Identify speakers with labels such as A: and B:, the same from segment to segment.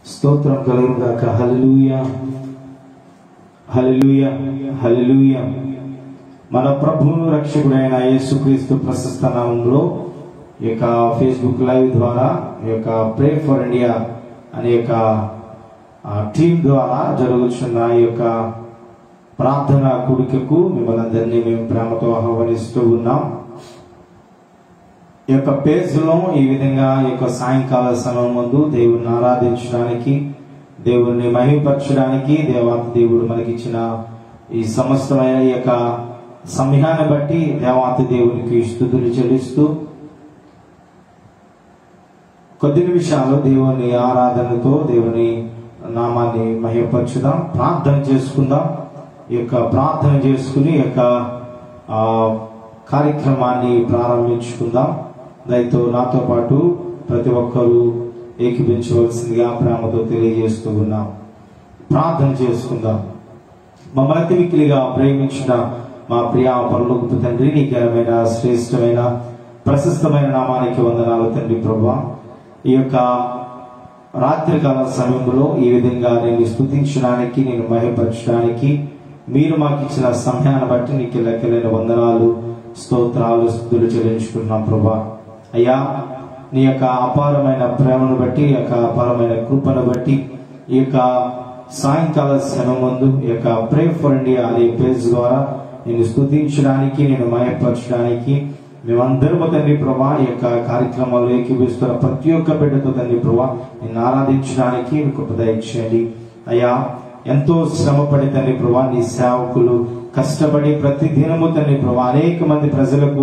A: స్తోత్రం కలుగుగాక. హల్లెలూయా, హల్లెలూయా, హల్లెలూయా. మన ప్రభువును రక్షకుడైన యేసుక్రీస్తు ప్రశస్త నామంలో ఈ యొక్క ఫేస్బుక్ లైవ్ ద్వారా ఈ యొక్క ప్రే ఫర్ ఇండియా అనే యొక్క టీం ద్వారా జరుగుతున్న ఈ యొక్క ప్రార్థన కూడికకు మిమ్మల్ని అందరినీ మేము ప్రేమతో ఆహ్వానిస్తూ ఉన్నాం. ఈ యొక్క పేజ్లో ఈ విధంగా ఈ యొక్క సాయంకాల సమయం ముందు దేవుణ్ణి ఆరాధించడానికి, దేవుణ్ణి మహిమపరచడానికి దేవాతి దేవుడు మనకిచ్చిన ఈ సమస్తమైన ఈ యొక్క సమయాన్ని బట్టి దేవాతి దేవునికి స్తుతులు చెల్లిస్తూ కొద్ది నిమిషాలు దేవుని ఆరాధనతో దేవుని నామాన్ని మహిమపరచుదాం, ప్రార్థన చేసుకుందాం. ఈ యొక్క ప్రార్థన చేసుకుని ఈ యొక్క కార్యక్రమాన్ని ప్రారంభించుకుందాం. దయతో నాతో పాటు ప్రతి ఒక్కరూ ఏకీభించవలసిందిగా ప్రేమతో తెలియజేస్తూ ఉన్నాం. ప్రార్థన చేసుకుందాం. మమ్మల్ని అతిమిక్కిలిగా ప్రేమించిన మా ప్రియ పరలోకపు తండ్రి, నీ ఘనమైన శ్రేష్టమైన ప్రశస్తమైన నామానికి వందనాలు తండ్రి. ప్రభువా, ఈ యొక్క రాత్రికాల సమయంలో ఈ విధంగా నేను స్తుతించడానికి, నేను మహిమపరచడానికి మీరు మాకు ఇచ్చిన సమయాన్ని బట్టి నీకు లెక్కలేని వందనాలు, స్తోత్రాలు, స్తుతులు చెల్లించుకున్నాం. ప్రభా అయ్యా, నీ యొక్క అపారమైన ప్రేమను బట్టి, ఈ యొక్క అపారమైన కృపను బట్టి ఈ యొక్క సాయంకాల సమయం ముందు ఈ యొక్క ప్రే ఫర్ ఇండియా అనే పేజ్ ద్వారా నేను స్తుతించడానికి, నేను మహిమపరచడానికి మేమందరము తండ్రి ప్రభా ఈ యొక్క కార్యక్రమాలు ఏకీభవిస్తున్న ప్రతి ఒక్క బిడ్డతో తండ్రి ప్రభా నిన్ను ఆరాధించడానికి కృప దయచేయండి. అయ్యా, ఎంతో శ్రమపడి తండ్రి ప్రభా నీ సేవకులు కష్టపడి ప్రతి దినము తండ్రి ప్రభా అనేక మంది ప్రజలకు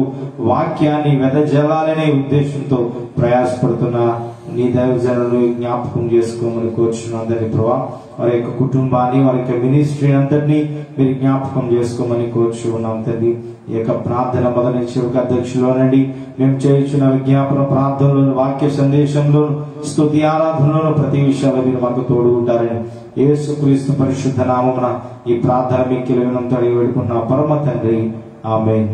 A: వాక్యాన్ని వెదజల్లాలనే ఉద్దేశంతో ప్రయాసపడుతున్న నీ దైవజనులు జ్ఞాపకం చేసుకోమని కోరుచున్నాం తండ్రి ప్రభా. వారి యొక్క కుటుంబాన్ని, వారి యొక్క మినిస్ట్రీ అంతటినీ మీరు జ్ఞాపకం చేసుకోమని కోరుచు ఉన్నాం తండ్రి. ఈ యొక్క ప్రార్థన మొదటి నుంచి ఒక అధ్యక్షులోనండి మేము చేయించిన విజ్ఞాపన ప్రార్థనలోను, వాక్య సందేశంలోను, స్తుతి ఆరాధనలోను ప్రతి విషయాల్లో మీరు మాకు తోడు ఉంటారని యేసుక్రీస్తు పరిశుద్ధ నామమున ఈ ప్రార్థన మీకు వినంతో వేడుకున్న పరమ తండ్రి, ఆమేన్.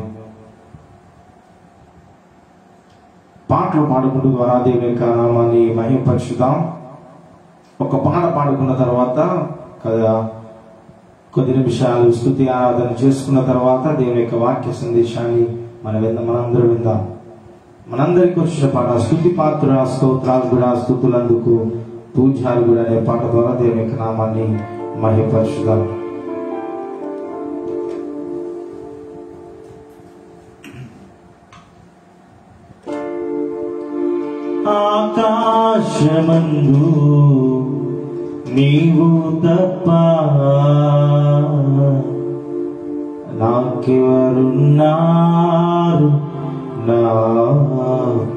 A: పాటలు పాడుకుంటూ ద్వారా దేవుని యొక్క నామాన్ని మహిమపరచుదాం. ఒక పాట పాడుకున్న తర్వాత కదా కొద్ది నిమిషాలు స్తుతి ఆరాధన చేసుకున్న తర్వాత దేవుని యొక్క వాక్య సందేశాన్ని మనందరూ విందాం. మనందరికీ వచ్చిన పాట స్తుతి పాత్ర స్తోత్రాలు కూడా స్తుతులందుకు పూజాలు కూడా అనే పాట ద్వారా దేవుని యొక్క నామాన్ని మహిమపరచుదాం. ఆకాశమందు నీవు తప్ప నాకెవరున్నారు నా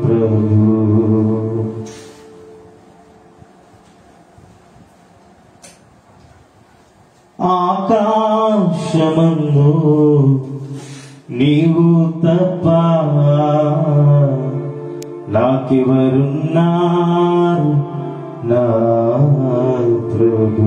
A: ప్రభు. ఆకాశమందు నీవు తప్ప నాకెవరున్నారు నా ప్రభు.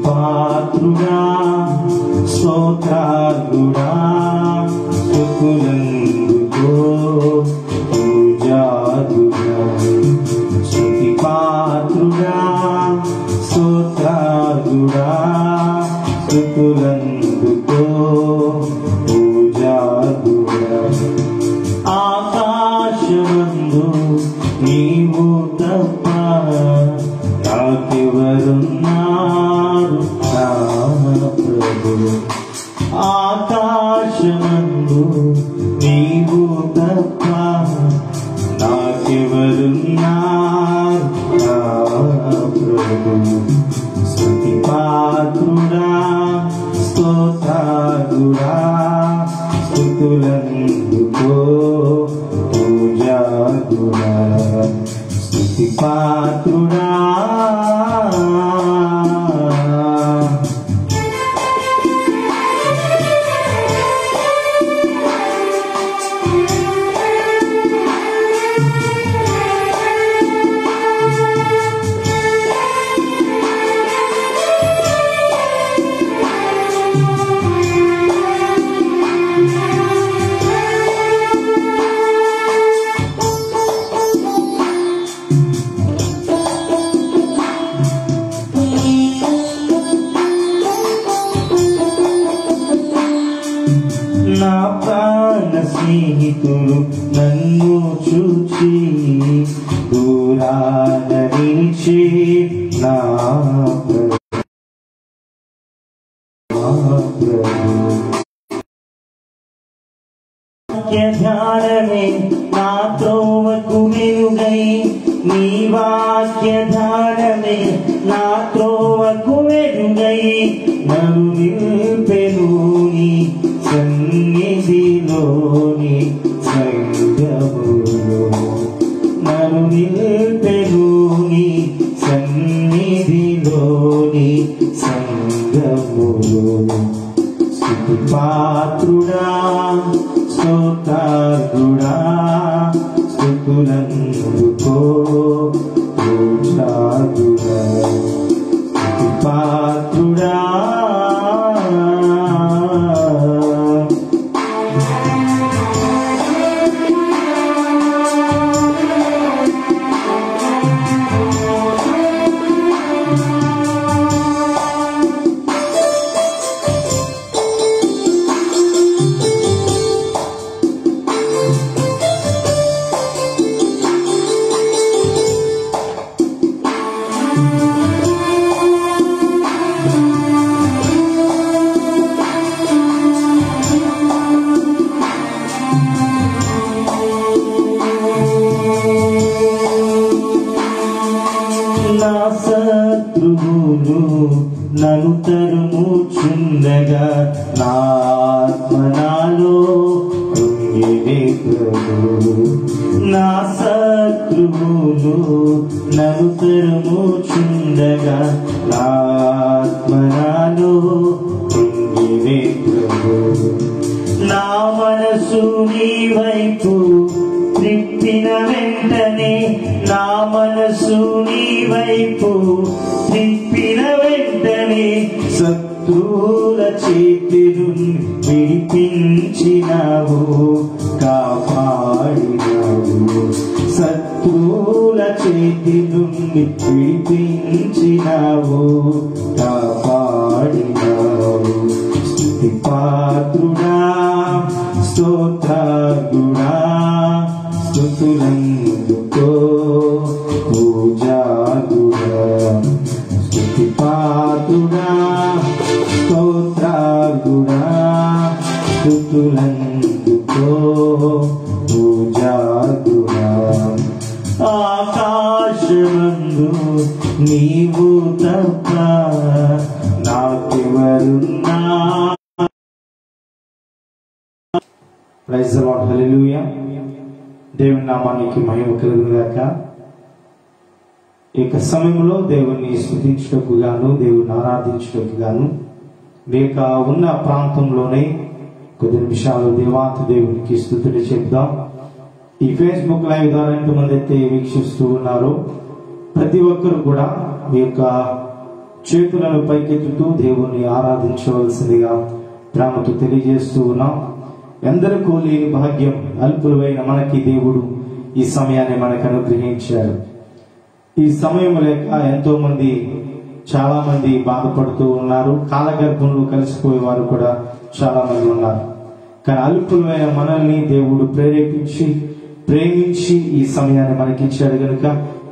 A: పాత్రుడా స్తోత్రాలుడా స్తుతులందుకో పూజాదుడా. స్తుతి పాత్రుడా స్తోత్రాలుడా స్తుతులందుకో పూజాదుడా. ఆకాశమందు నీవు తప్ప నాకెవరున్నారు నా ప్రభు. ఆకాశమందు నీవు తప్ప నాకెవరున్నారు నా ప్రభు. స్తుతి పాత్రుడా స్తోత్రాలుడా దూరాన నిలిచి నా
B: ధ్యానమే నా త్రోవకు వెలుగై, నీ వాక్య ధ్యానమే నా త్రోవకు వెలుగై, నన్ను నిల్పెను నీ సన్నిధిలోని సంగములో, నన్ను నిల్పెను నీ సన్నిధిలోని సంగములో. స్తుతి పాత్రుడా స్తోత్రార్హుడా, స్తుతులందుకో పూజార్హుడా. స్తుతి పాత్రుడా నా శత్రువులు నన్ను తరుముచుండగా, నా ఆత్మ నాలో కృంగిని ప్రభు. నా శత్రువులు నన్ను తరుముచుండగా, నా ఆత్మ నాలో కృంగిని ప్రభు. నా మనసు నీ వైపు త్రిప్పిన వెంటనే, నా మనసు నీ వైపు త్రిప్పిన వెంటనే, శత్రువుల చేతి నుండి విడిపించినావు, కాపాడినావు. శత్రువుల చేతి నుండి విడిపించినావు, కాపాడినావు. స్తుతి పాత్రుడా స్తోత్రార్హుడా, స్తుతులందుకో పూజార్హుడా. స్తుతి పాత్రుడా స్తోత్రార్హుడా, స్తుతులందుకో పూజార్హుడా. ఆకాశమందు నీవు తప్ప నాకెవరున్నా.
A: ప్రైజ్ ది లార్డ్, హల్లెలూయా. దేవుని నామానికి మహిమ కలుగుగాక. ఈ సమయంలో దేవుని స్తుతించుటకు గాను, దేవుని ఆరాధించుటకు గాను లేక ఉన్న ప్రాంతంలోనే కొద్ది నిమిషాలు దేవాతి దేవునికి స్తుతులు చెప్దాం. ఈ ఫేస్బుక్ లైవ్ ద్వారా ఎంతమంది అయితే వీక్షిస్తూ ఉన్నారో ప్రతి ఒక్కరు కూడా మీ యొక్క చేతులను పైకెత్తుతూ దేవుని ఆరాధించవలసిందిగా ప్రేమతో తెలియజేస్తూ ఉన్నాం. ఎందరికో లేని భాగ్యం అల్పులైన మనకి దేవుడు ఈ సమయాన్ని మనకు అనుగ్రహించాడు. ఈ సమయం లేక ఎంతో మంది చాలా మంది బాధపడుతూ ఉన్నారు. కాలగర్భంలో కలిసిపోయేవారు కూడా చాలా మంది ఉన్నారు. కానీ అల్పులైన మనల్ని దేవుడు ప్రేరేపించి ప్రేమించి ఈ సమయాన్ని మనకి ఇచ్చాడు కనుక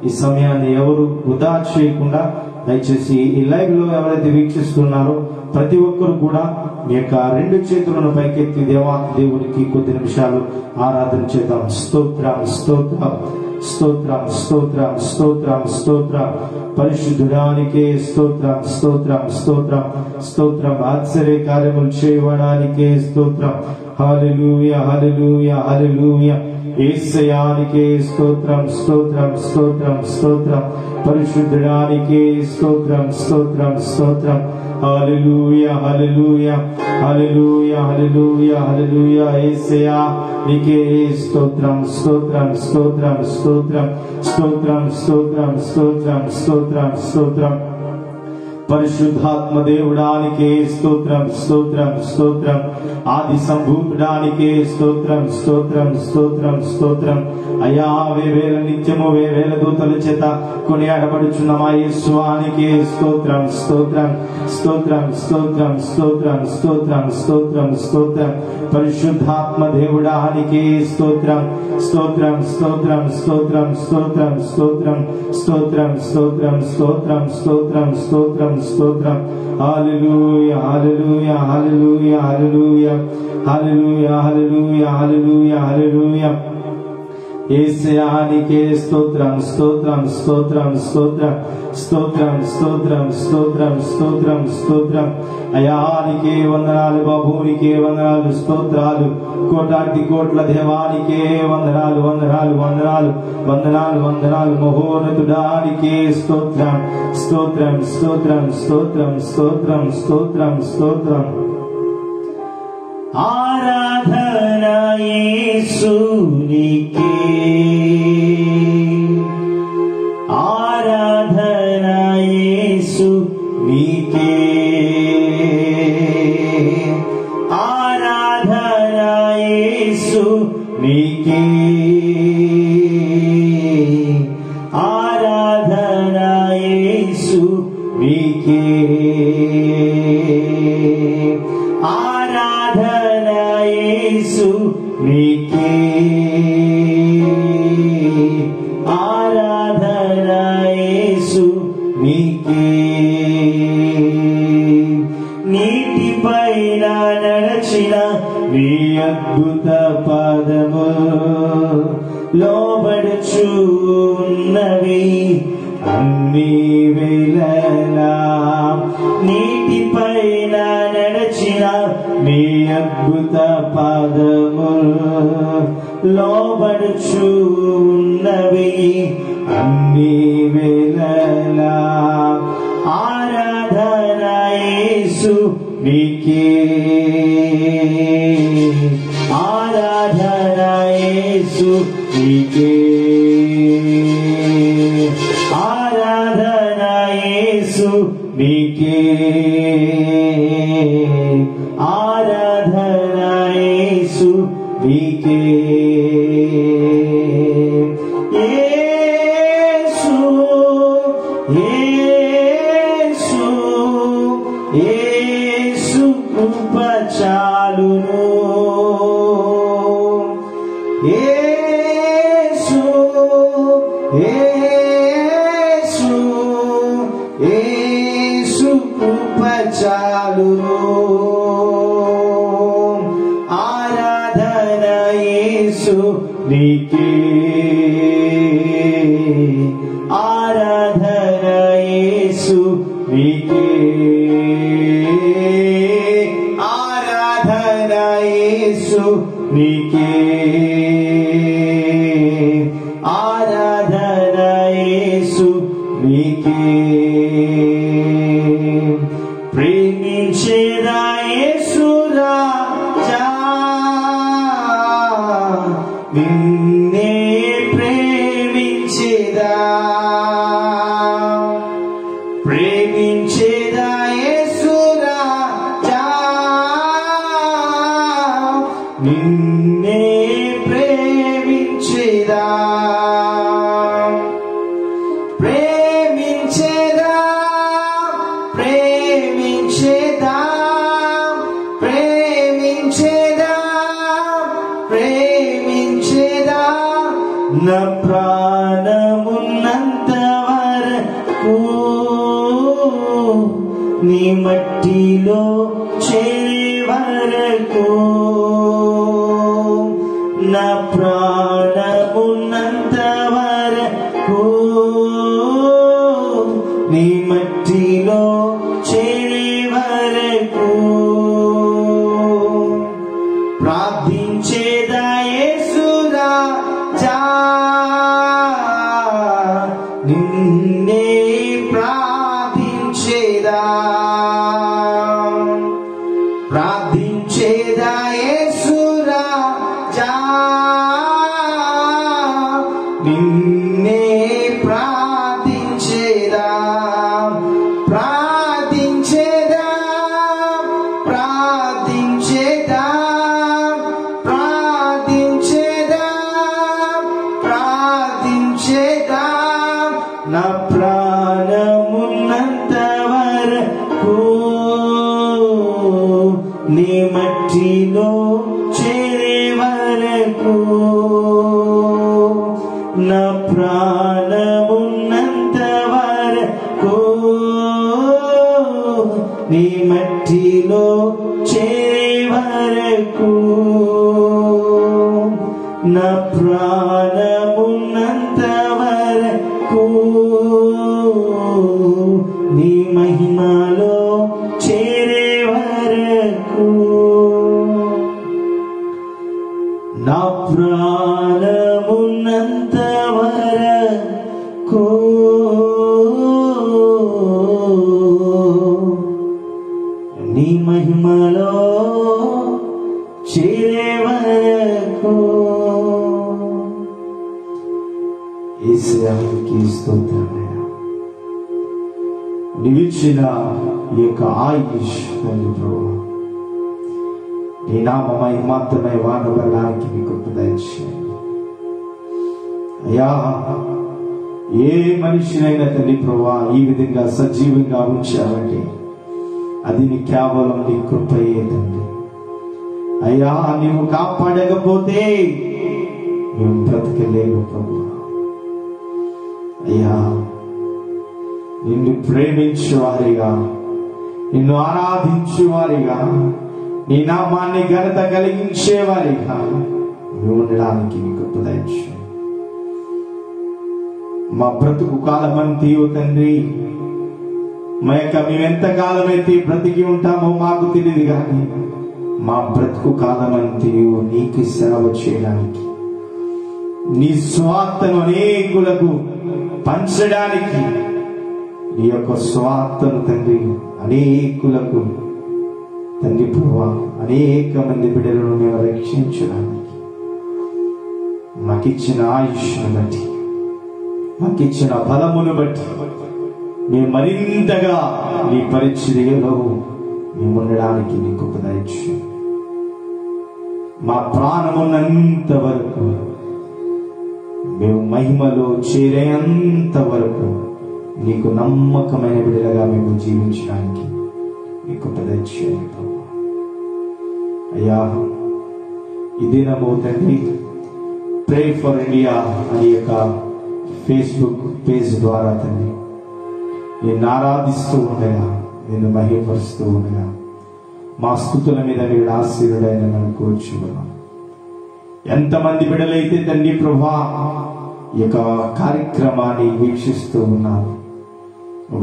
A: ఈ సమయాన్ని ఎవరు వృధా చేయకుండా దయచేసి ఈ లైవ్ లో ఎవరైతే వీక్షిస్తున్నారో ప్రతి ఒక్కరు కూడా మీ యొక్క రెండు చేతులను పైకెత్తి దేవునికి కొద్ది నిమిషాలు ఆరాధన చేద్దాం. స్తోత్రం స్తోత్రం స్తోత్రం స్తోత్రం స్తోత్రం స్తోత్రం పరిశుద్ధుడానికే స్తోత్రం స్తోత్రం స్తోత్రం స్తోత్రం ఆశ్చర్య కార్యములు చేయడానికి స్తోత్రం. హల్లెలూయా హల్లెలూయా హల్లెలూయా. యేసయ్యానికే స్తోత్రం స్తోత్రం స్తోత్రం స్తోత్రం పరిశుద్ధుడానికే స్తోత్రం స్తోత్రం స్తోత్రం. హల్లెలూయా హల్లెలూయా హల్లెలూయా హల్లెలూయా హల్లెలూయా. యేసయ్యా నీకే స్తోత్రం స్తోత్రం స్తోత్రం స్తోత్రం స్తోత్రం స్తోత్రం స్తోత్రం స్తోత్రం స్తోత్రం. పరిశుద్ధాత్మ దేవుడానికి స్తోత్రం స్తోత్రం స్తోత్రం. ఆది సంభూతుడానికి స్తోత్రం స్తోత్రం స్తోత్రం స్తోత్రం. అయ్యా వేవేల నిత్యము వేవేల దూతల చేత కొనియాడబడుచున్న మా యేసువానికి స్తోత్రం స్తోత్రం స్తోత్రం స్తోత్రం స్తోత్రం స్తోత్రం స్తోత్రం స్తోత్రం. పరిశుద్ధాత్మ దేవుడానికి స్తోత్రం స్తోత్రం స్తోత్రం స్తోత్రం స్తోత్రం స్తోత్రం స్తోత్రం స్తోత్రం స్తోత్రం స్తోత్రం స్తోత్రం స్తోత్రం. హల్లెలూయా హల్లెలూయా హల్లెలూయా హల్లెలూయా హల్లెలూయా హల్లెలూయా హల్లెలూయా హల్లెలూయా. యేసయానికే స్తోత్రం స్తోత్రం స్తోత్రం స్తోత్రం స్తోత్రం స్తోత్రం స్తోత్రం స్తోత్రం స్తోత్రం. అయానికే వందనాలు, బాబునికే వందనాలు, స్తోత్రాలు. కోటాది కోట్ల దేవానికే వందనాలు వందనాలు వందనాలు వందనాలు వందనాలు. మహోన్నతుడానికే స్తోత్రం స్తోత్రం స్తోత్రం స్తోత్రం స్తోత్రం స్తోత్రం స్తోత్రం.
B: ఆరాధన యేసునికే, ఆరాధన యేసునికే, ఆరాధన యేసునికే, ఆరాధన యేసునికే, ఆరాధన యేసునికే, ఆరాధన యేసునికే. నీటిపైన నడచిన నీ అద్భుత పాదము లోబడుచున్నవి అన్ని వేళలా. నీటిపైన నడచిన నీ అద్భుత పాదములు లోబడుచున్నవి అన్ని వేళలా. ఆరాధన యేసునికే, ఆరాధన యేసునికే, ఆరాధన యేసునికే, ఆరాధన యేసునికే. యేసు యేసు యేసు కృప చాలును. యేసు యేసు యేసు కృప చాలును. ఆరాధన యేసునికే, ఆరాధన యేసునికే, ఆరాధన యేసునికే, ఆరాధన యేసునికే. ప్రేమించేదా యేసు రాజా, నిన్నే ప్రేమించేదా, ప్రేమించేదా యేసు రాజా, నిన్నే ప్రేమించేదా, ప్రేమించేదా, ప్రేమించేదా, ప్రేమించేదా, ప్రేమించేదా. నా ప్రాణమున్నంత వరకు నీ మట్టిలో చేరే వరకు, నా ప్రాణమున్నంత వరకు నీ మట్టిలో చేరే వరకు ప్రార్థించేదా యేసు రాజా, నిన్నే ప్రార్థించేదా, ప్రార్థించేదా యేసు రాజా, నిన్నే ప్రార్థించేదా, ప్రార్థించేదా, నీ మట్టిలో చేరే వరకు నా ప్రాణమున్నంత వరకు నీ మట్టిలో చేరే వరకు నా ప్రాణమున్నంత వరకు నీ మహిమలో చేరే వరకు నా ప్రాణమున్నంత వరకు నీ మహిమలో చేరే వరకు యేసయ్యాకి స్తోత్రమయ్యా. నీవిచ్చిన ఈ యొక్క ఆయుష్ తండ్రి ప్రభువా, నీ నామ మహిమార్థమై వాడబడడానికి మీకు దయచేయండి అయ్యా. ఏ మనిషినైనా తండ్రి ప్రభువా ఈ విధంగా సజీవంగా ఉంచావంటే అది నీ కేవలం నీ కృపయే తండ్రి అయ్యా. నీవు కాపాడకపోతే మేము బ్రతకలేము ప్రభువా అయ్యా. నిన్ను ప్రేమించేవారిగా, నిన్ను ఆరాధించేవారిగా, నీ నామాన్ని ఘనత కలిగించేవారిగా మేము ఉండడానికి మీకు దయచేయండి. మా బ్రతుకు కాలమంతయు తండ్రి మేము ఎంతకాలమైతే బ్రతికి ఉంటామో మాకు తెలియదు, కానీ మా బ్రతుకు కాలమంతయు నీకు సేవ చేయడానికి, నీ స్వార్థను అనేకులకు పంచడానికి, నీ యొక్క స్వార్థను తండ్రి అనేకులకు తండ్రి ప్రభువా అనేక మంది బిడ్డలను మేము రక్షించడానికి మాకిచ్చిన ఆయుష్ను బట్టి, మాకిచ్చిన బలమును బట్టి మేము మరింతగా నీ పరిచర్యలో మేము ఉండడానికి నీకు దయచేయండి. మా ప్రాణమున్నంత వరకు, మేము మహిమలో చేరేంత వరకు నీకు నమ్మకమైన బిడ్డలుగా మేము జీవించడానికి నీకు దయచేయండి ప్రభువా అయ్యా. ఈ దినము తండ్రి ప్రే ఫర్ ఇండియా అనే యొక్క ఫేస్బుక్ పేజ్ ద్వారా తండ్రి నిన్ను ఆరాధిస్తూ ఉండగా, నిన్ను మహిమపరుస్తూ ఉండగా మా స్తుతుల మీద మీరు ఆశీర్వాదైన మనం కోరుచున్నాం. ఎంతమంది బిడ్డలైతే తండ్రి ప్రభువా ఈ యొక్క కార్యక్రమాన్ని వీక్షిస్తూ ఉన్నారు,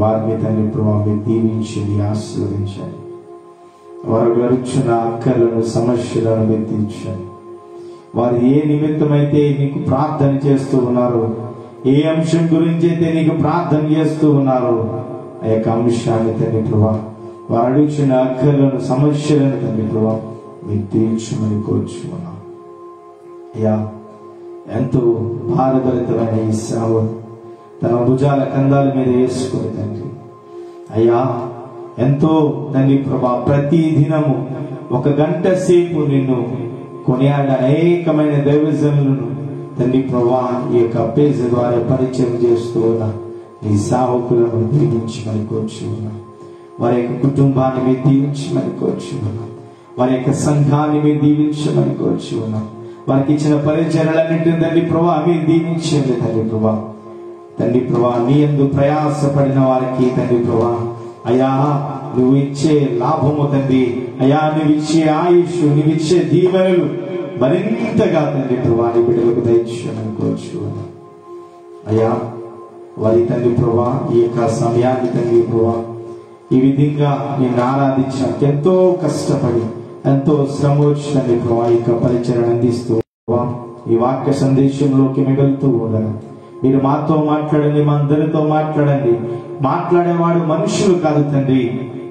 B: వారిని తండ్రి ప్రభువా మీరు దీవించండి, ఆశీర్వదించండి. వారు గడుచున్న అక్కర్లను, సమస్యలను మీరు తీర్చండి. వారు ఏ నిమిత్తమైతే నీకు ప్రార్థన చేస్తూ ఉన్నారో, ఏ అంశం గురించి అయితే నీకు ప్రార్థన చేస్తూ ఉన్నారో ఆ యొక్క అంశాన్ని తండ్రి ప్రభువా వారు అడుగుచున్న అక్కర్లను, సమస్యలను తండ్రి ప్రభువా మీరు తీర్చమని కోరుచున్నాం అయ్యా. ఎంతో భారభరితమైన ఈ సేవ తన భుజాల కందాల మీద వేసుకుని తండ్రి అయ్యా, ఎంతో తండ్రి ప్రభా ప్రతి దినము 1 గంట సేపు నిన్ను కొనియాడ అనేకమైన దైవజనులను తండ్రి ప్రభా ఈ యొక్క పేజ్ ద్వారా పరిచయం చేస్తూ ఉన్న నీ సేవకులను దీవించమని కోరుచున్నాం. వారి యొక్క కుటుంబాన్ని మీరు దీవించమని కోరుచున్నాం. వారి యొక్క సంఘాన్ని మీరు దీవించమని కోరుచున్నాం. వారికి ఇచ్చిన పరిచర్యలన్నింటినీ తండ్రి ప్రభా మీరు దీవించండి తండ్రి ప్రభా. తండ్రి ప్రభా నీ యందు ప్రయాసపడిన వారికి తండ్రి ప్రభా అయ్యా నువ్వు ఇచ్చే లాభము తండ్రి అయ్యా, నువ్వు ఇచ్చే ఆయుష్, నువ్వు ఇచ్చే దీవెనలు మరింతగా తండ్రి ప్రభా నీ బిడ్డలకు దయచేయమని కోరుచున్నాం అయ్యా. వారి తండ్రి ప్రభా ఈ యొక్క సమయాన్ని తండ్రి ప్రభా ఈ విధంగా నిన్ను ఆరాధించడానికి ఎంతో కష్టపడి, ఎంతో శ్రమ వచ్చి తండ్రి ప్రభా ఈ యొక్క పరిచరణ అందిస్తూ ఈ వాక్య సందేశంలోకి మిగులుతూ ఉండగా మీరు మాతో మాట్లాడండి, మా అందరితో మాట్లాడండి. మాట్లాడేవాడు మనుషులు కాదు తండ్రి,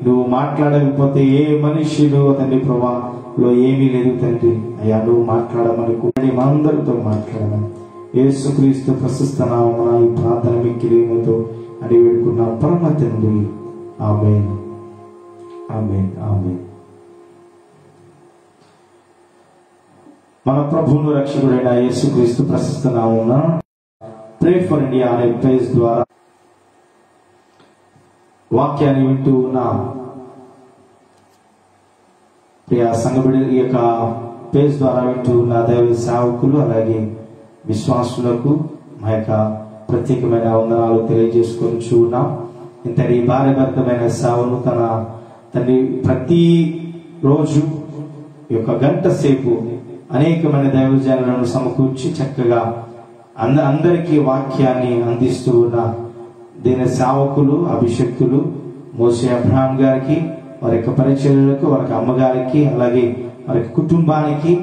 B: నువ్వు మాట్లాడకపోతే ఏ మనిషిలో తండ్రి ప్రభాలో ఏమీ లేదు తండ్రి అయ్యా. నువ్వు మాట్లాడమని కూడా మా అందరితో మాట్లాడమని యేసుక్రీస్తు ప్రశస్త నామమున ఈ ప్రార్థన మిక్కిలితో అడిగి వేడుకున్న పరమ తండ్రి, ఆమేన్, ఆమేన్, ఆమేన్. మన ప్రభువును రక్షకుడైన యేసుక్రీస్తు ప్రశస్త నామమున ప్రే ఫర్ ఇండియా అనే పేజ్ ద్వారా వాక్యాన్ని వింటూ ఉన్న
A: ప్రియ సంఘబిడ్డ, ఈ యొక్క పేజ్ ద్వారా వింటూ ఉన్న దైవ సేవకులు అలాగే విశ్వాసులకు మా యొక్క ప్రత్యేకమైన వందనాలు తెలియజేసుకొని ఉన్నాం. ఇంతటి భార్యభర్తమైన సేవను తన తండ్రి ప్రతి రోజు ఈ యొక్క గంట సేపు అనేకమైన దైవజనులను సమకూర్చి చక్కగా అందరికీ వాక్యాన్ని అందిస్తూ ఉన్న దీని సేవకులు, అభిషక్తులు మోసే అబ్రహాం గారికి, వారి యొక్క పరిచర్యలకు, వారి యొక్క అమ్మగారికి, అలాగే వారి యొక్క కుటుంబానికి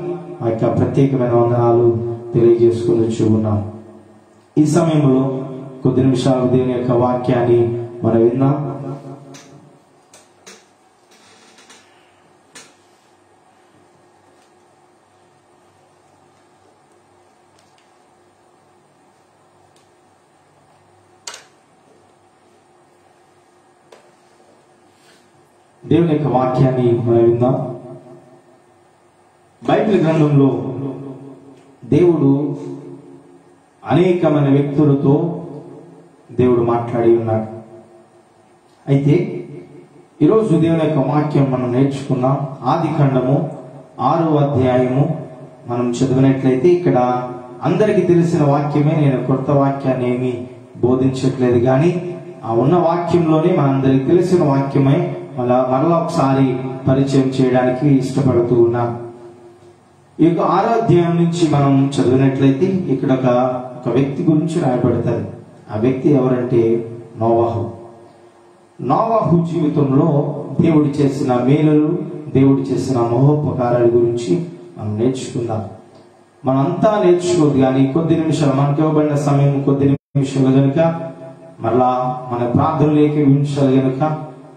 A: ఆ యొక్క ప్రత్యేకమైన వందనాలు తెలియజేసుకొని ఉన్నాం. ఈ సమయంలో కొద్ది నిమిషాలు దేవుని యొక్క వాక్యాన్ని మనం విన్నాం. దేవుని యొక్క వాక్యాన్ని మనం విందాం. బైబిల్ గ్రంథంలో దేవుడు అనేకమైన వ్యక్తులతో దేవుడు మాట్లాడి ఉన్నాడు. అయితే ఈరోజు దేవుని యొక్క వాక్యం మనం నేర్చుకున్నాం. ఆది కాండము 6వ అధ్యాయము మనం చదివినట్లయితే ఇక్కడ అందరికీ తెలిసిన వాక్యమే, నేను కొత్త వాక్యాన్ని ఏమీ బోధించట్లేదు, కానీ ఆ ఉన్న వాక్యంలోనే మనందరికి తెలిసిన వాక్యమే మరలా ఒకసారి పరిచయం చేయడానికి ఇష్టపడుతూ ఉన్నాం. ఈ యొక్క 6వ అధ్యాయం నుంచి మనం చదివినట్లయితే ఇక్కడ ఒక వ్యక్తి గురించి రాయబడతారు. ఆ వ్యక్తి ఎవరంటే నోవాహు. నోవాహు జీవితంలో దేవుడు చేసిన మేలులు, దేవుడు చేసిన మహోపకారాల గురించి మనం నేర్చుకుందాం. మనంతా నేర్చుకోదు, కానీ కొద్ది నిమిషాలు, మనకి ఇవ్వబడిన సమయం కొద్ది నిమిషాలు కనుక, మరలా మన ప్రార్థనలోకి వించాలి కనుక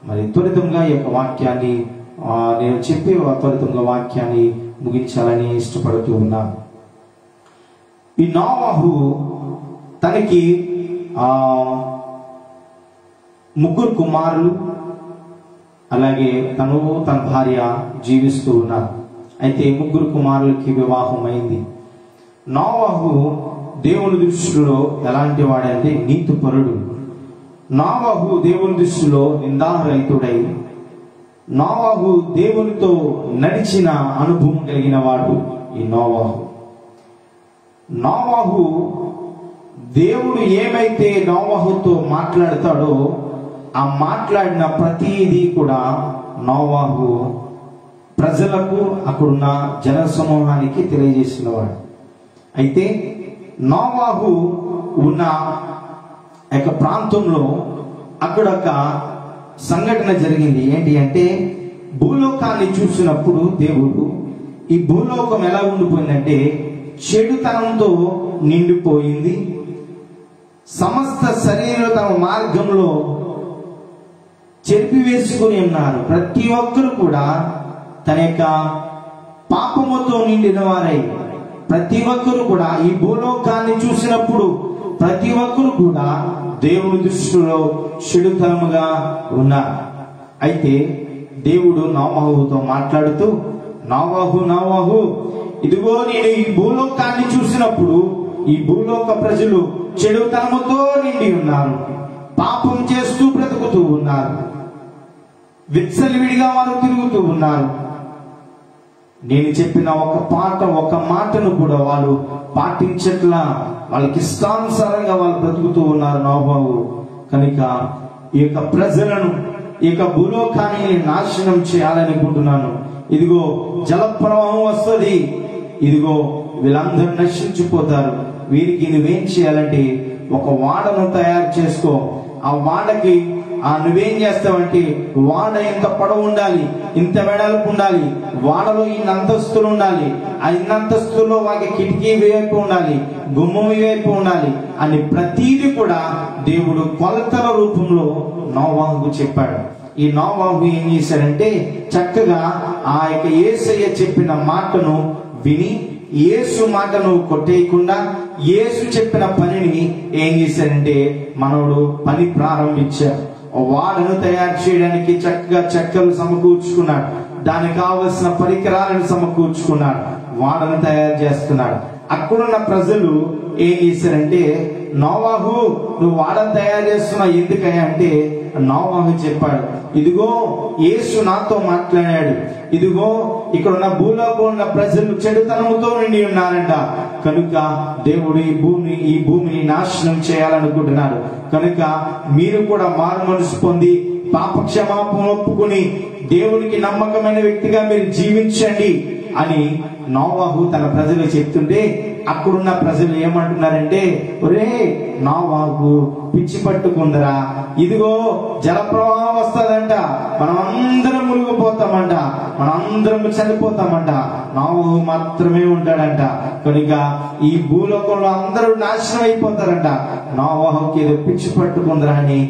A: మరి త్వరితంగా ఈ యొక్క వాక్యాన్ని నేను చెప్పి త్వరితంగా వాక్యాన్ని ముగించాలని ఇష్టపడుతూ ఉన్నాను. ఈ నోవాహు తనకి 3 కుమారులు, అలాగే తన భార్య జీవిస్తూ ఉన్నారు. అయితే 3 కుమారులకి వివాహం అయింది. నోవాహు దేవుని దృష్టిలో ఎలాంటి వాడంటే నీతిపరుడు. నోవాహు దేవుని దృష్టిలో నిందారహితుడై, నోవాహు దేవునితో నడిచిన అనుభవం కలిగిన వాడు ఈ నోవాహు. నోవాహు దేవుడు ఏమైతే నోవాహుతో మాట్లాడతాడో ఆ మాట్లాడిన ప్రతిదీ కూడా నోవాహు ప్రజలకు, అక్కడున్న జన సమూహానికి తెలియజేసిన వాడు. అయితే నోవాహు ఉన్న యొక్క ప్రాంతంలో అక్కడ ఒక సంఘటన జరిగింది. ఏంటి అంటే, భూలోకాన్ని చూసినప్పుడు దేవుడు ఈ భూలోకం ఎలా ఉండిపోయిందంటే చెడుతనంతో నిండిపోయింది. సమస్త శరీరం తమ మార్గంలో చెరిపివేసుకుని ఉన్నారు. ప్రతి ఒక్కరు కూడా తన యొక్క పాపముతో నిండిన వారై, ప్రతి ఒక్కరు కూడా ఈ భూలోకాన్ని చూసినప్పుడు ప్రతి ఒక్కరు కూడా దేవుని దృష్టిలో చెడుతనముగా ఉన్నారు. అయితే దేవుడు నోవాహుతో మాట్లాడుతూ, నోవాహు, ఇదిగో నేను ఈ భూలోకాన్ని చూసినప్పుడు ఈ భూలోక ప్రజలు చెడుతనముతో నిండి ఉన్నారు, పాపం చేస్తూ బ్రతుకుతూ ఉన్నారు, విచ్చలవిడిగా వారు తిరుగుతూ ఉన్నారు. నేను చెప్పిన ఒక మాటను కూడా వాళ్ళు పాటించట్లా, వాళ్ళకి ఇష్టానుసారంగా వాళ్ళు బ్రతుకుతూ ఉన్నారు నోవాహు. కనుక ఈ యొక్క ప్రజలను, ఈ యొక్క భూలోకాన్ని నాశనం చేయాలనుకుంటున్నాను. ఇదిగో జలప్రవాహం వస్తుంది, ఇదిగో వీళ్ళందరూ నశించిపోతారు. వీరికి నువ్వేం చేయాలంటే ఒక వాడను తయారు చేసుకో. ఆ వాడకి నువ్వేం చేస్తావంటే, వాడ ఇంత పొడవు ఉండాలి, ఇంత వెడల్పు ఉండాలి, వాడలో ఇన్ని అంతస్తులు ఉండాలి, ఆ ఇన్ని అంతస్తుల్లో వాకి కిటికీ వైపు ఉండాలి, గుమ్మం వైపు ఉండాలి అని ప్రతీది కూడా దేవుడు కొలతల రూపంలో నోవాహుకు చెప్పాడు. ఈ నోవాహు ఏం చేశాడంటే, చక్కగా ఆ యొక్క యేసయ్య చెప్పిన మాటను విని, యేసు మాటను కొట్టేయకుండా యేసు చెప్పిన పనిని ఏం చేశాడంటే మనోడు పని ప్రారంభించాడు. వాడను తయారు చేయడానికి చక్కగా చెక్కలు సమకూర్చుకున్నాడు, దానికి కావలసిన పరికరాలను సమకూర్చుకున్నాడు, వాడను తయారు చేస్తున్నాడు. అక్కడున్న ప్రజలు ఏం చేశారంటే నోవాహు నువ్వు వాడను తయారు చేస్తున్నావు ఎందుకయ్యా అంటే, నోవాహు చెప్పాడు, ఇదిగో యేసు నాతో మాట్లాడాడు, ఇదిగో ఇక్కడ ఉన్న భూలోకంలో ఉన్న ప్రజలు చెడుతనముతో నిండి ఉన్నారంట, కనుక దేవుడు ఈ భూమిని నాశనం చేయాలనుకుంటున్నాడు, కనుక మీరు కూడా మారు మనసు పొంది పాప క్షమాపణ ఒప్పుకుని దేవునికి నమ్మకమైన వ్యక్తిగా మీరు జీవించండి అని నోవాహు తన ప్రజలు చెప్తుంటే, అక్కడున్న ప్రజలు ఏమంటున్నారంటే, ఒరే నోవాహు పిచ్చి పట్టుకుందరా, ఇదిగో జలప్రవాహం వస్తుందంట, మనం అందరం మునిగిపోతామంట, మనం అందరం చనిపోతామంట, నోవాహు మాత్రమే ఉంటాడంట, కనుక ఈ భూలోకంలో అందరూ నాశనం అయిపోతారంట, నోవాహుకి ఏదో పిచ్చి పట్టుకుందరా అని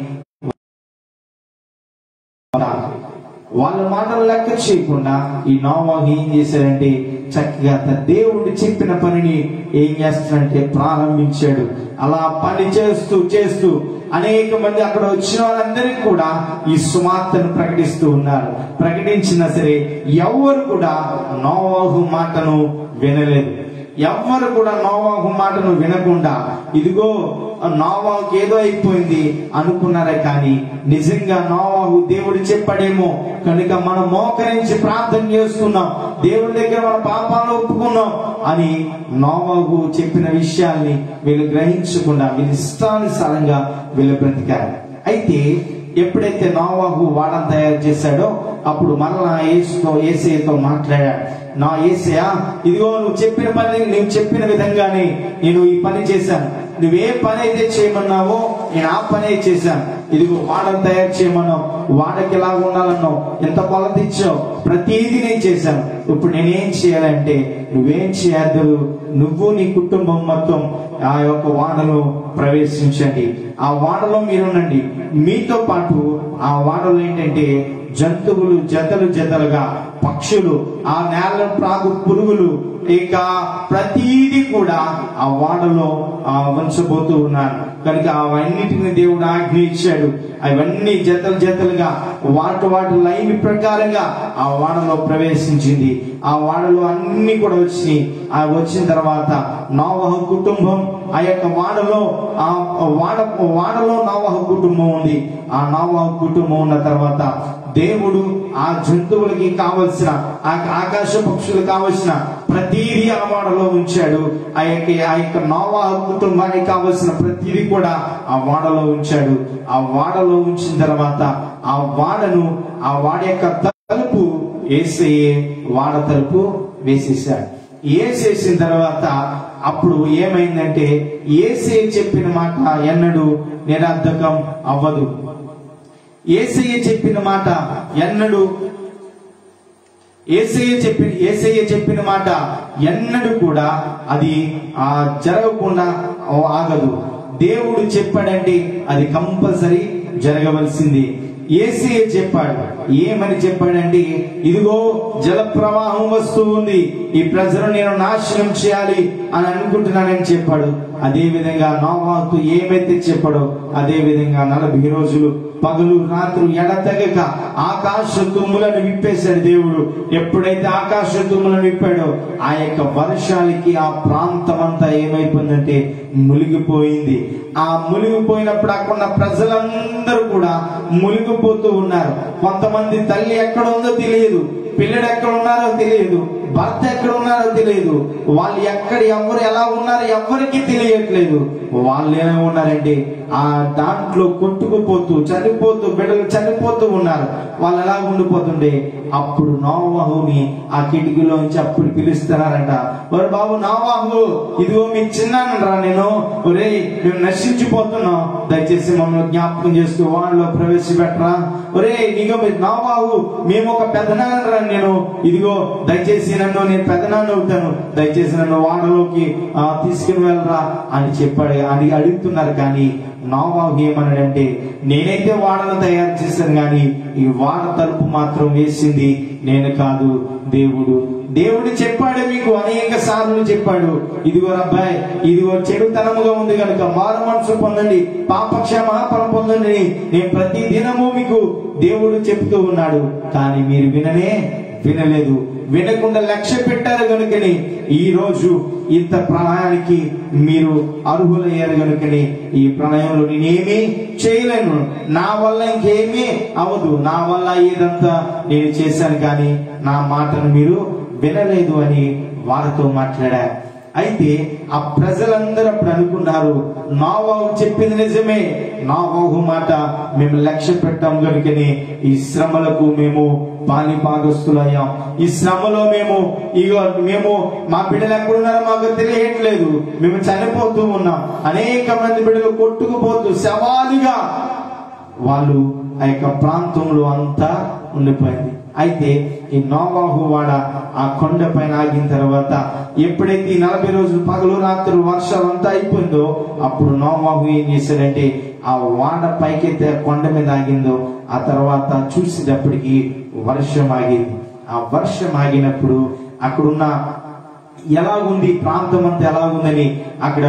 A: వాళ్ళ మాటలు లెక్క చేయకుండా ఈ నోవాహు ఏం చేశాడంటే, చక్కగా దేవుడు చెప్పిన పనిని ఏం చేస్తాడంటే ప్రారంభించాడు. అలా పని చేస్తూ చేస్తూ అనేక మంది అక్కడ వచ్చిన వాళ్ళందరికీ కూడా ఈ సువార్తను ప్రకటిస్తూ ఉన్నారు. ప్రకటించినా సరే ఎవరు కూడా నోవాహు మాటను వినలేదు. ఎవ్వరు కూడా నోవాహు మాటను వినకుండా ఇదిగో నోవాహుకి ఏదో అయిపోయింది అనుకున్నారే, కానీ నిజంగా నోవాహు దేవుడు చెప్పాడేమో కనుక మనం మోకరించి ప్రార్థన చేస్తున్నాం, దేవుడి దగ్గర మన పాపాలు ఒప్పుకున్నాం అని నోవాహు చెప్పిన విషయాల్ని వీళ్ళు గ్రహించకుండా వీళ్ళు ఇష్టానుసారంగా వీళ్ళు బ్రతికారు. అయితే ఎప్పుడైతే నోవాహు వాడను తయారు చేశాడో అప్పుడు మరలా యేసయ్యతో మాట్లాడాడు. నా యేసయ్య, ఇదిగో నువ్వు చెప్పిన పని, నేను చెప్పిన విధంగానే నేను ఈ పని చేశాను, నువ్వే పని అయితే చేయమన్నావో నేను ఆ పని చేశాను, ఇదిగో వాడను తయారు చేయమన్నావు, వాడకి ఎలా ఉండాలన్నావు, ఎంత కొలత ఇచ్చావు, ప్రతిదీ నేను చేశాను. ఇప్పుడు నేనేం చేయాలంటే నువ్వేం చేయద్దు, నువ్వు నీ కుటుంబం మొత్తం ఆ యొక్క వాడలో ప్రవేశించండి, ఆ వాడలో మీరునండి, మీతో పాటు ఆ వాడలో ఏంటంటే జంతువులు జతలు జతలుగా, పక్షులు, ఆ నేల ప్రాగు పురుగులు, ఇక ప్రతీది కూడా ఆ వాడలో ఉంచబోతూ ఉన్నారు. కనుక అవన్నిటిని దేవుడు ఆజ్ఞ ఇచ్చాడు. అవన్నీ జతలు జతలుగా వాటి లైన్ ప్రకారంగా ఆ వాడలో ప్రవేశించింది. ఆ వాడలో అన్ని కూడా వచ్చినాయి. ఆ వచ్చిన తర్వాత నోవాహు కుటుంబం ఆ యొక్క వాడలో నోవాహు కుటుంబం ఉంది. ఆ నోవాహు కుటుంబం ఉన్న తర్వాత దేవుడు ఆ జంతువులకి కావలసిన, ఆ ఆకాశ పక్షులకు కావలసిన ప్రతిదీ ఆ వాడలో ఉంచాడు. ఆ యొక్క నోవాహు కుటుంబానికి కావలసిన ప్రతిదీ కూడా ఆ వాడలో ఉంచాడు. ఆ వాడలో ఉంచిన తర్వాత ఆ వాడ యొక్క తలుపు యేసయ్యే వాడ తలుపు వేసేసాడు. వేసేసిన తర్వాత అప్పుడు ఏమైందంటే, యేసయ్య చెప్పిన మాట ఎన్నడూ నిరర్థకం అవ్వదు. యేసయ్య చెప్పిన మాట యేసయ్య చెప్పిన మాట ఎన్నడూ కూడా అది జరగకుండా ఆగదు. దేవుడు చెప్పాడంటే అది కంపల్సరీ జరగవలసింది. యేసయ్య చెప్పాడు. ఏమని చెప్పాడంటే, ఇదిగో జల ప్రవాహం వస్తూ ఉంది, ఈ ప్రజలను నేను నాశనం చేయాలి అని అనుకుంటున్నానని చెప్పాడు. అదే విధంగా నోవాహుతో ఏమైతే చెప్పాడో అదే విధంగా 40 రోజులు పగలు రాత్రులు ఎడతెగక ఆకాశ తుమ్ములను విప్పేశాడు దేవుడు. ఎప్పుడైతే ఆకాశ తుమ్ములను విప్పాడో ఆ యొక్క వర్షాలకి ఆ ప్రాంతం అంతా ఏమైపోయిందంటే మునిగిపోయింది. ఆ మునిగిపోయినప్పుడు అక్కడ ప్రజలందరూ కూడా మునిగిపోతూ ఉన్నారు. కొంతమంది తల్లి ఎక్కడ ఉందో తెలియదు, పిల్లడు ఎక్కడ ఉన్నారో తెలియదు, భర్త ఎక్కడ ఉన్నారో తెలియదు, వాళ్ళు ఎవరు ఎలా ఉన్నారో ఎవరికి తెలియట్లేదు. వాళ్ళు ఏమై ఉన్నారంటే ఆ దాంట్లో కొట్టుకుపోతూ చనిపోతూ బిడ్డలు చనిపోతూ ఉన్నారు. వాళ్ళు ఎలా ఉండిపోతుండే అప్పుడు నోవాహుని ఆ కిటికీలోంచి అప్పుడు పిలుస్తున్నారంట, ఒరే బాబు నోవాహు, ఇదిగో మీకు చిన్నానరా నేను, ఒరే మేము నశించిపోతున్నాం, దయచేసి మమ్మల్ని జ్ఞాపకం చేస్తూ వాళ్ళలో ప్రవేశపెట్టరా. ఒరే నీకు నోవాహు, మేము ఒక పెద్దనాన్నరా నేను, ఇదిగో దయచేసి నేను పెద్దనాన్న అవుతాను, దయచేసి నన్ను వాడలోకి తీసుకుని వెళ్ళరా అని చెప్పాడు. అని అడుగుతున్నారు. కానీ నోవాహు ఏమన్నాడంటే, నేనైతే వాడను తయారు చేశాను కానీ ఈ వాడ తలుపు మాత్రం వేసింది నేను కాదు, దేవుడు చెప్పాడు, మీకు అనేక సార్లు చెప్పాడు, ఇదిగో అబ్బాయి, ఇదిగో చెడుతనముగా ఉంది కనుక మారు మనసు పొందండి, పాప క్షమాపణ పొందండి. నేను ప్రతి దినము మీకు దేవుడు చెప్తూ ఉన్నాడు. కానీ మీరు వినలేదు, వినకుండా లక్ష్య పెట్టారు కనుకని ఈ రోజు ఇంత ప్రణయానికి మీరు అర్హులయ్యారు కనుకని ఈ ప్రణయంలో నేనేమీ చేయలేను, నా వల్ల ఇంకేమీ అవదు, నా వల్ల ఏదంతా నేను చేశాను కానీ నా మాటను మీరు వినలేదు అని వారితో మాట్లాడా. అయితే ఆ ప్రజలందరూ అప్పుడు అనుకున్నారు, నోవాహు చెప్పింది నిజమే, నోవాహు మాట మేము లక్ష్య పెట్టాం కనుకని ఈ శ్రమలకు మేము పాలిభాగస్తులయ్యాం. ఈ శ్రమలో మేము మా బిడ్డలు ఎక్కడున్నారో మాకు తెలియట్లేదు, మేము చనిపోతూ ఉన్నాం, అనేక మంది బిడ్డలు కొట్టుకుపోతూ శవాలుగా వాళ్ళు ఆ యొక్క ప్రాంతంలో అంతా ఉండిపోయింది. అయితే ఈ నోవాహు వాడ ఆ కొండ పైన ఆగిన తర్వాత ఎప్పుడైతే 40 రోజులు పగలు రాత్రులు వర్షం అంతా అయిపోయిందో అప్పుడు నోవాహు ఏం చేశాడంటే ఆ వాడ పైకైతే కొండ మీద ఆగిందో ఆ తర్వాత చూసేటప్పటికి వర్షం ఆగింది. ఆ వర్షం ఆగినప్పుడు అక్కడున్న ఎలాగుంది ప్రాంతం అంతా ఎలాగుందని అక్కడ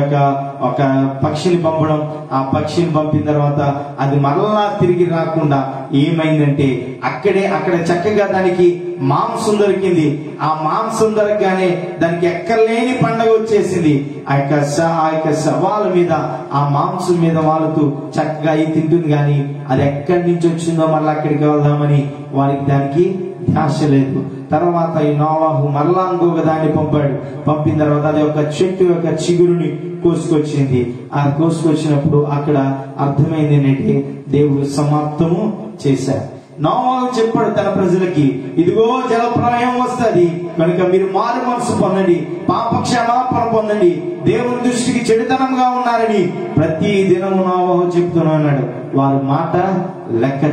A: ఒక పక్షిని పంపడం, ఆ పక్షిని పంపిన తర్వాత అది మరలా తిరిగి రాకుండా ఏమైందంటే అక్కడ చక్కగా దానికి మాంసం దొరికింది. ఆ మాంసం దొరకగానే దానికి ఎక్కర్లేని పండగ వచ్చేసింది. ఆ యొక్క శవాల మీద ఆ మాంసం మీద వాళ్తూ చక్కగా అయి తింటుంది. కానీ అది ఎక్కడి నుంచి వచ్చిందో మళ్ళీ అక్కడికి వెళ్దామని వారికి దానికి ధ్యాస లేదు. తర్వాత ఈ నోవాహు మరలా ఇంకొక దాన్ని పంపిన తర్వాత అది ఒక చెట్టు యొక్క చిగురుని కోసుకొచ్చింది. ఆ కోసుకొచ్చినప్పుడు అక్కడ అర్థమైంది ఏంటంటే దేవుడు సమాప్తము చేశారు. నోవాహు చెప్పాడు తన ప్రజలకి, ఇదిగో జలప్రళయం వస్తుంది కనుక మీరు మారు మనసు పొందండి, పాప క్షమాపణ పొందండి, దేవుని దృష్టికి చెడుతనంగా ఉన్నారని ప్రతి దినము నోవాహు చెప్తున్నాడు. వారి మాట లెక్క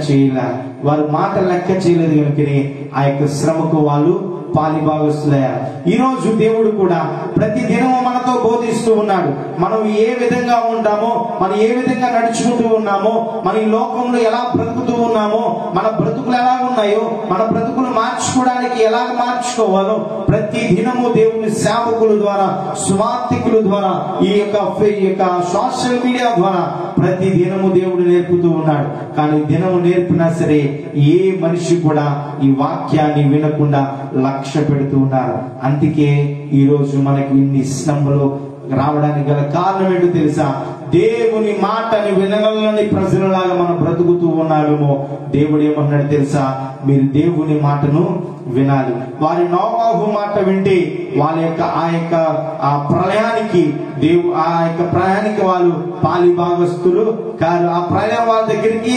A: చేయలేదు కనుకనే ఆ యొక్క శ్రమకు వాళ్ళు పాలిభాగస్తులయ్యారు. ఈ రోజు దేవుడు కూడా ప్రతి దినము మనతో బోధిస్తూ ఉన్నాడు. మనం ఏ విధంగా ఉంటామో, మనం ఏ విధంగా నడుచుకుంటూ ఉన్నామో, మన ఈ లోకంలో ఎలా బ్రతుకుతూ ఉన్నామో, మన బ్రతుకులు ఎలా ఉన్నాయో, మన బ్రతుకులు మార్చుకోవడానికి ఎలా మార్చుకోవాలో ప్రతి దినము దేవుని సేవకుల ద్వారా, స్వార్థికుల ద్వారా, ఈ యొక్క సోషల్ మీడియా ద్వారా ప్రతి దినము దేవుడు నేర్పుతూ ఉన్నాడు. కానీ దినము నేర్పినా సరే ఏ మనిషి కూడా ఈ వాక్యాన్ని వినకుండా లక్ష్య పెడుతూ ఉన్నారు. అందుకే ఈ రోజు మనకి ఇన్ని శ్రమలు రావడానికి గల కారణం ఏంటో తెలుసా? దేవుని మాటని వినగలని ప్రజలలాగా మనం బ్రతుకుతూ ఉన్నామేమో. దేవుడు ఏమన్నాడు తెలుసా? మీరు దేవుని మాటను వినాలి. వారి నోవాహు మాట వింటే వాళ్ళ యొక్క ఆ ప్రళయానికి వాళ్ళు పాలిభాగస్తులు కాదు. ఆ ప్రళయం వాళ్ళ దగ్గరికి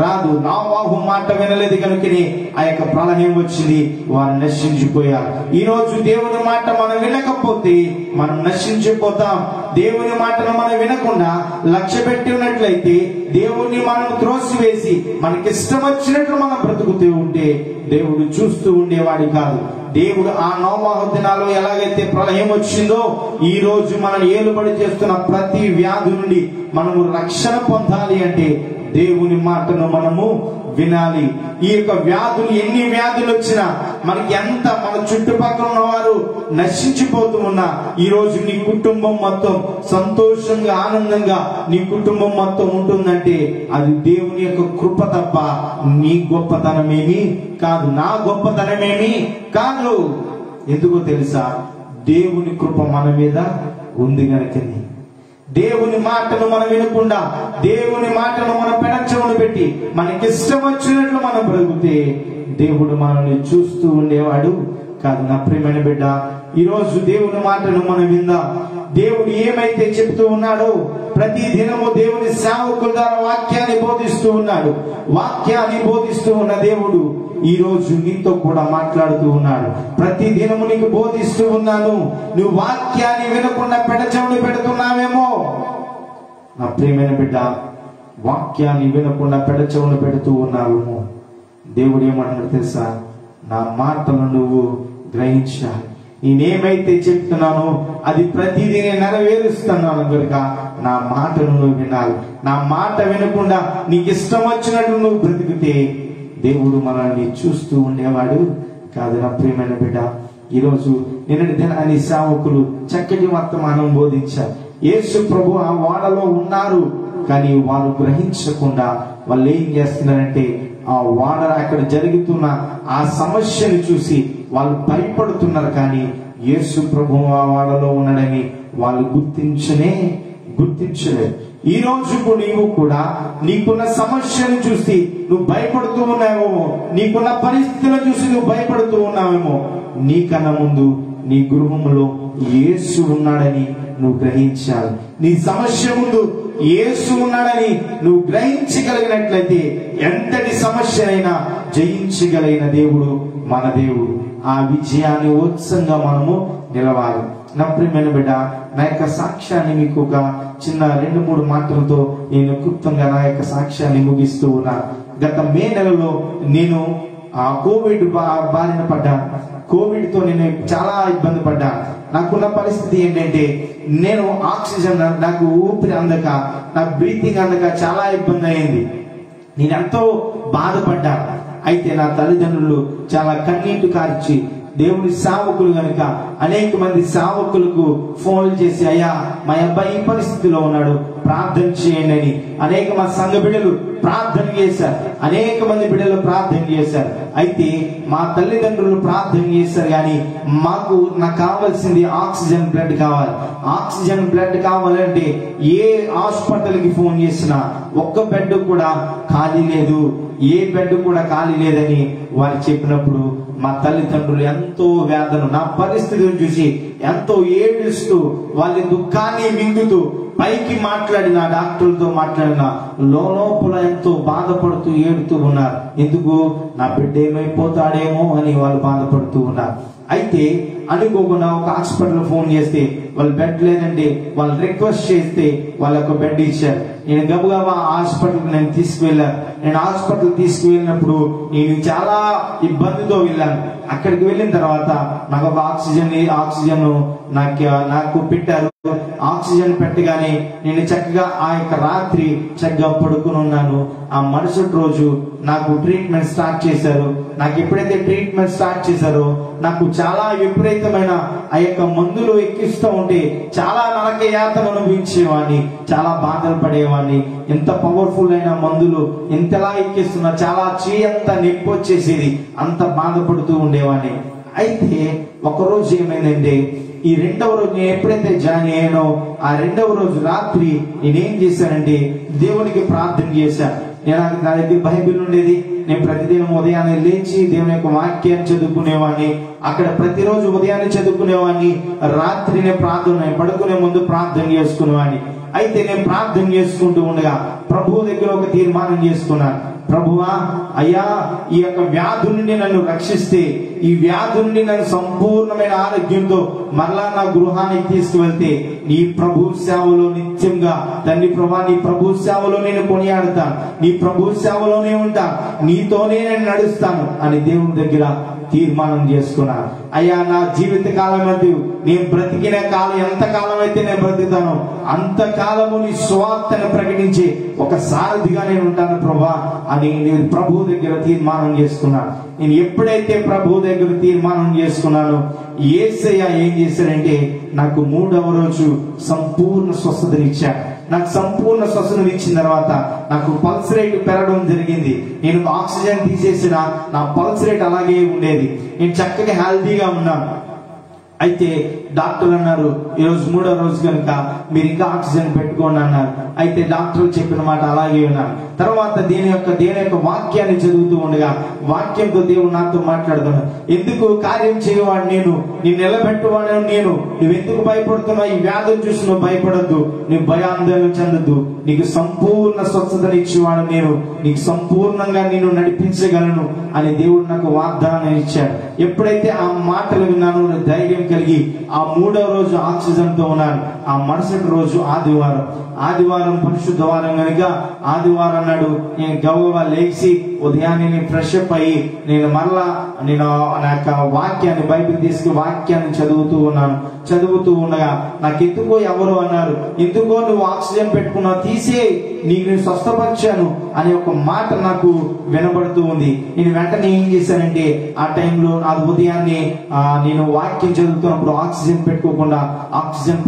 A: రాదు. నోవాహు మాట వినలేదు కనుకనే ఆ యొక్క ప్రళయం వచ్చింది, వారు నశించిపోయారు. ఈ రోజు దేవుని మాట మనం వినకపోతే మనం నశించిపోతాం. దేవుని మాటను మనం వినకుండా లక్ష్య పెట్టి ఉన్నట్లయితే దేవుణ్ణి మనం త్రోసివేసి మనకిష్టం వచ్చినట్లు మనం బ్రతుకుతూ ఉంటే దేవుడు చూస్తూ ఉండేవాడి కాదు. దేవుడు ఆ నోవాహు దినాల్లో ఎలాగైతే ప్రళయం వచ్చిందో ఈ రోజు మనం ఏలుబడి చేస్తున్న ప్రతి వ్యాధి నుండి మనము రక్షణ పొందాలి అంటే దేవుని మాటను మనము వినాలి. ఈ యొక్క వ్యాధులు ఎన్ని వ్యాధులు వచ్చినా మనకి మన చుట్టుపక్కల ఉన్న వారు నశించిపోతూ ఉన్నా ఈ రోజు నీ కుటుంబం మొత్తం సంతోషంగా ఆనందంగా నీ కుటుంబం మొత్తం ఉంటుందంటే అది దేవుని యొక్క కృప తప్ప నీ గొప్పతనమేమి కాదు, నా గొప్పతనమేమి కాదు. ఎందుకో తెలుసా? దేవుని కృప మన మీద ఉంది కనుకని. దేవుని మాటను మనం వినకుండా దేవుని మాటను మనం పెడచెవును పెట్టి మనకిష్టం వచ్చినట్లు మనం బ్రతుకుతే దేవుడు మనల్ని చూస్తూ ఉండేవాడు కాదు. నా ప్రియమైన బిడ్డ, ఈ రోజు దేవుని మాటను మనం విందాం. దేవుడు ఏమైతే చెప్తూ ఉన్నాడో ప్రతి దినము దేవుని సేవకుల ద్వారా వాక్యాన్ని బోధిస్తూ ఉన్నాడు. వాక్యాన్ని బోధిస్తూ ఉన్న దేవుడు ఈ రోజు నీతో కూడా మాట్లాడుతూ ఉన్నాడు. ప్రతి దినము నీకు బోధిస్తూ ఉన్నాను. నువ్వు వాక్యాన్ని వినకుండా పెడచెవులు పెడుతున్నావేమో. నా ప్రియమైన బిడ్డ, వాక్యాన్ని వినకుండా పెడచెవులు పెడుతూ ఉన్నావేమో. దేవుడు ఏమంటున్నాడు తెలుసా? నా మాటను నువ్వు గ్రహించాలి. నేనేమైతే చెప్తున్నానో అది ప్రతిదీ నేను నెరవేరుస్తున్నాను కనుక నా మాటను నువ్వు వినాలి. నా మాట వినకుండా నీకు ఇష్టం వచ్చినట్టు నువ్వు బ్రతికితే
B: దేవుడు మనల్ని చూస్తూ ఉండేవాడు కాదు. నా ప్రియమైన బిడ్డ, ఈరోజు నిన్నటి దినాన్ని సేవకులు చక్కటి వర్తమానం బోధించారు. యేసు ప్రభు ఆ ఓడలో ఉన్నారు, కానీ వారు గ్రహించకుండా వాళ్ళు ఏం చేస్తున్నారంటే ఆ ఓడ అక్కడ జరుగుతున్న ఆ సమస్యను చూసి వాళ్ళు భయపడుతున్నారు, కానీ యేసు ప్రభు ఆ ఓడలో ఉన్నాడని వాళ్ళు గుర్తించలేదు. ఈ రోజు నీవు కూడా నీకున్న సమస్యను చూసి నువ్వు భయపడుతూ ఉన్నావేమో, నీకున్న పరిస్థితులను చూసి నువ్వు భయపడుతూ ఉన్నావేమో. నీకన్నా ముందు నీ గృహంలో యేసు ఉన్నాడని నువ్వు గ్రహించాలి. నీ సమస్య ముందు యేసు ఉన్నాడని నువ్వు గ్రహించగలిగినట్లయితే ఎంతటి సమస్యనైనా జయించగలిగిన దేవుడు మన దేవుడు. ఆ విజయాన్ని ఉత్సంగా మనము నిలవాలి. నా ప్రియమైన బిడ్డ, నా యొక్క సాక్ష్యాన్ని మీకు ఒక చిన్న 2-3 మాటలతో నేను క్లుప్తంగా నా యొక్క సాక్ష్యాన్ని ముగిస్తూ ఉన్నా. గత మే నెలలో నేను కోవిడ్ బారిన పడ్డాను. కోవిడ్ తో నేను చాలా ఇబ్బంది పడ్డాను. నాకున్న పరిస్థితి ఏంటంటే నేను ఆక్సిజన్, నాకు ఊపిరి అందక, నాకు బ్రీతింగ్ అందక చాలా ఇబ్బంది అయింది. నేను ఎంతో బాధపడ్డాను. అయితే నా తల్లిదండ్రులు చాలా కన్నీళ్లు కార్చి, దేవుని సేవకులు గనుక అనేక మంది సేవకులకు ఫోన్లు చేసి, అయ్యా మా అబ్బాయి ఈ పరిస్థితిలో ఉన్నాడు, ప్రార్థన చేయండి అని అనేక మా సంఘ బిడ్డలు ప్రార్థన చేశారు. అనేక మంది బిడ్డలు ప్రార్థన చేశారు. అయితే మా తల్లిదండ్రులు ప్రార్థన చేశారు, కానీ నాకు కావాల్సింది ఆక్సిజన్ బ్లడ్ కావాలి. ఆక్సిజన్ బ్లడ్ కావాలంటే ఏ హాస్పిటల్కి ఫోన్ చేసినా ఒక్క బెడ్ కూడా ఖాళీ లేదు, ఏ బెడ్ కూడా ఖాళీ లేదని వారు చెప్పినప్పుడు మా తల్లిదండ్రులు ఎంతో వేదన, నా పరిస్థితిని చూసి ఎంతో ఏడుస్తూ వాళ్ళ దుఃఖాన్ని మింగుతూ పైకి మాట్లాడిన డాక్టర్లతో మాట్లాడిన లోపల ఎంతో బాధపడుతూ ఏడుతూ ఉన్నారు. ఎందుకు? నా బిడ్డ ఏమైపోతాడేమో అని వాళ్ళు బాధపడుతూ ఉన్నారు. అయితే అనుకోకుండా ఒక హాస్పిటల్ ఫోన్ చేస్తే వాళ్ళు బెడ్ లేదండి, వాళ్ళు రిక్వెస్ట్ చేస్తే వాళ్ళకు బెడ్ ఇచ్చారు. నేను గబగబా హాస్పిటల్కి నేను తీసుకువెళ్ళాను. నేను హాస్పిటల్ తీసుకువెళ్ళినప్పుడు నేను చాలా ఇబ్బందితో వెళ్ళాను. అక్కడికి వెళ్ళిన తర్వాత నాకు ఒక ఆక్సిజన్ నాకు పెట్టారు. ఆక్సిజన్ పెట్టగానే నేను చక్కగా ఆ యొక్క రాత్రి చక్కగా పడుకుని ఉన్నాను. ఆ మరుసటి రోజు నాకు ట్రీట్మెంట్ స్టార్ట్ చేశారు. నాకు ఎప్పుడైతే ట్రీట్మెంట్ స్టార్ట్ చేశారో నాకు చాలా విపరీతమైన ఆ యొక్క మందులు ఎక్కిస్తూ ఉంటే చాలా నరక యాతన అనుభవించేవాడిని, చాలా బాధలు పడేవాడిని. ఎంత పవర్ఫుల్ అయిన మందులు ఎంతలా ఎక్కిస్తున్నా చాలా చేయంత నొప్పి వచ్చేసేది, అంత బాధపడుతూ ఉండేవాడిని. అయితే ఒకరోజు ఏమైందంటే, ఈ 2వ రోజు నేను ఎప్పుడైతే జాయిన్ అయ్యానో ఆ 2వ రోజు రాత్రి నేనేం చేశానంటే దేవునికి ప్రార్థన చేశాను. నా దగ్గర బైబిల్ ఉండేది. నేను ప్రతిదినం ఉదయాన్నే లేచి దేవుని యొక్క వాక్యాన్ని చదువుకునేవాడిని. అక్కడ ప్రతిరోజు ఉదయాన్నే చదువుకునేవాడిని. రాత్రి నేను పడుకునే ముందు ప్రార్థన చేసుకునేవాడిని. అయితే నేను ప్రార్థన చేసుకుంటూ ఉండగా ప్రభువు దగ్గర ఒక తీర్మానం చేసుకున్నాను. ప్రభువా, అయ్యా ఈ యొక్క వ్యాధి నుండి నన్ను రక్షిస్తే, ఈ వ్యాధి నుండి నన్ను సంపూర్ణమైన ఆరోగ్యంతో మరలా నా గృహానికి తీసుకువెళ్తే నీ ప్రభు సేవలో నిత్యంగా తండ్రి ప్రభా, నీ ప్రభు సేవలో నేను కొనియాడుతాను, నీ ప్రభు సేవలోనే ఉంటాను, నీతోనే నేను నడుస్తాను అని దేవుని దగ్గర తీర్మానం చేసుకున్నాను. అయ్యా నా జీవిత కాలం మధ్య నేను బ్రతికిన కాలం ఎంతకాలం అయితే నేను బ్రతుకుతానో అంతకాలము నీ సువార్తను ప్రకటించి ఒక సారథిగా నేను ఉంటాను ప్రభా అని నేను ప్రభు దగ్గర తీర్మానం చేసుకున్నాను. నేను ఎప్పుడైతే ప్రభు దగ్గర తీర్మానం చేసుకున్నానో యేసయ్య ఏం చేశాడంటే నాకు 3వ రోజు సంపూర్ణ స్వస్థతనిచ్చాడు. నాకు సంపూర్ణ స్వస్థత ఇచ్చిన తర్వాత నాకు పల్స్ రేట్ పెరగడం జరిగింది. నేను ఆక్సిజన్ తీసేసిన నా పల్స్ రేట్ అలాగే ఉండేది. నేను చక్కగా హెల్తీగా ఉన్నాను. అయితే డాక్టర్ అన్నారు, ఈరోజు 3వ రోజు కనుక మీరు ఇంకా ఆక్సిజన్ పెట్టుకోండి అన్నారు. అయితే డాక్టర్లు చెప్పిన మాట అలాగే ఉన్నారు. తర్వాత దేని యొక్క వాక్యాన్ని చదువుతూ ఉండగా వాక్యంతో దేవుడు నాతో మాట్లాడుతున్నాడు. ఎందుకు కార్యం చేయవాడు నేను, నేను నిలబెట్టువాడు నేను, నువ్వు ఎందుకు భయపడుతున్నావు? ఈ వ్యాధులు చూసి నువ్వు భయపడద్దు, నువ్వు భయాందోళన చెందద్దు, నీకు సంపూర్ణ స్వస్థతనిచ్చేవాడు నేను, నీకు సంపూర్ణంగా నేను నడిపించగలను అని దేవుడు నాకు వాగ్దానం ఇచ్చాడు. ఎప్పుడైతే ఆ మాటలు విన్నానో ధైర్యం కలిగి ఆ 3వ రోజు ఆక్సిజన్ తో ఉన్నాను. ఆ మరుసటి రోజు ఆదివారం పరిశుద్ధ వారం కనుక ఆదివారం
A: అన్నాడు, నేను గౌరవ లేచి ఉదయాన్నే నేను ఫ్రెష్ అప్ అయ్యి నేను మరలా నా యొక్క వాక్యాన్ని బైబిల్ తీసుకుని వాక్యాన్ని చదువుతూ ఉండగా నాకు ఎందుకో ఎవరు అన్నారు, ఎందుకో నువ్వు ఆక్సిజన్ పెట్టుకున్నావు, తీసే నేను స్వస్థపరిచాను అనే ఒక మాట నాకు వినబడుతూ ఉంది. నేను వెంటనే ఏం చేశానంటే ఆ టైంలో అది ఉదయాన్నే నేను వాక్యం చదువుతున్నప్పుడు ఆక్సిజన్ పెట్టుకోకుండా ఆక్సిజన్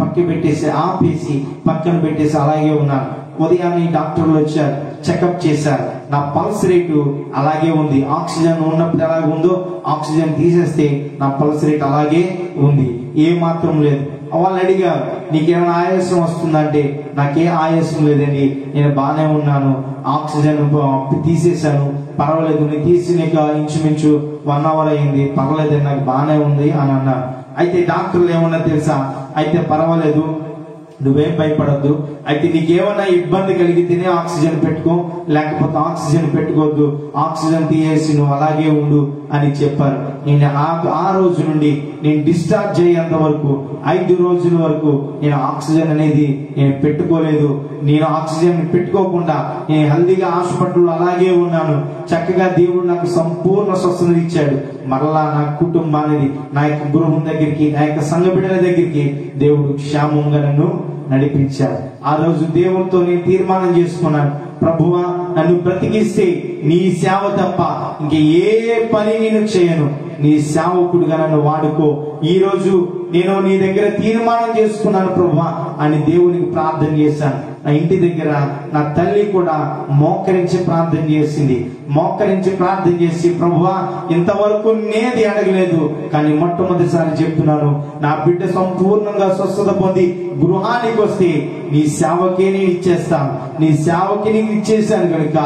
A: ఆపేసి పక్కన పెట్టేసి అలాగే ఉన్నాను. ఉదయాన్నే డాక్టర్లు వచ్చారు, చెకప్ చేశారు, నా పల్స్ రేటు అలాగే ఉంది. ఆక్సిజన్ ఉన్నప్పుడు ఎలాగ ఉందో ఆక్సిజన్ తీసేస్తే నా పల్స్ రేట్ అలాగే ఉంది, ఏ మాత్రం లేదు. వాళ్ళు అడిగారు, నీకేమైనా ఆయాసం వస్తుందంటే నాకే ఆయాసం లేదండి, నేను బాగానే ఉన్నాను, ఆక్సిజన్ తీసేశాను, పర్వాలేదు, నేను తీసినాక ఇంచుమించు 1 hour అయింది, పర్వాలేదు, నాకు బాగానే ఉంది అని అన్నారు. అయితే డాక్టర్లు ఏమన్నా తెలుసా, అయితే పర్వాలేదు, నువ్వేం భయపడద్దు, అయితే నీకేమైనా ఇబ్బంది కలిగితేనే ఆక్సిజన్ పెట్టుకో, లేకపోతే ఆక్సిజన్ పెట్టుకోవద్దు, ఆక్సిజన్ తీసేసి నువ్వు అలాగే ఉండు అని చెప్పారు. నేను ఆ రోజు నుండి నేను డిశ్చార్జ్ అయ్యేంత వరకు 5 రోజుల వరకు నేను ఆక్సిజన్ అనేది నేను పెట్టుకోలేదు. నేను ఆక్సిజన్ పెట్టుకోకుండా నేను హెల్దీగా హాస్పిటల్లో అలాగే ఉన్నాను. చక్కగా దేవుడు నాకు సంపూర్ణ స్వస్థత ఇచ్చాడు. మరలా నా కుటుంబానికి, నా యొక్క గృహం దగ్గరికి, నా యొక్క సంఘ బిడ్డల దగ్గరికి దేవుడు క్షేమంగా నన్ను నడిపించాడు. ఆ రోజు దేవునితో నేను తీర్మానం చేసుకున్నాను, ప్రభువా నన్ను బ్రతికిస్తే నీ సేవ తప్ప ఇంక ఏ పని నేను చేయను, నీ సేవకుడిగా నన్ను వాడుకో. ఈ రోజు నేను నీ దగ్గర తీర్మానం చేసుకున్నాను ప్రభువా అని దేవునికి ప్రార్థన చేశాను. నా ఇంటి దగ్గర నా తల్లి కూడా మోకరించి ప్రార్థన చేసింది. మోకరించి ప్రార్థన చేసి, ప్రభువా ఇంతవరకు నేది అడగలేదు, కానీ మొట్టమొదటిసారి చెప్తున్నాను, నా బిడ్డ సంపూర్ణంగా స్వస్థత పొంది గృహానికి వస్తే నీ సేవకే నేను ఇచ్చేస్తాను, నీ సేవకి నీకు ఇచ్చేసాను కనుక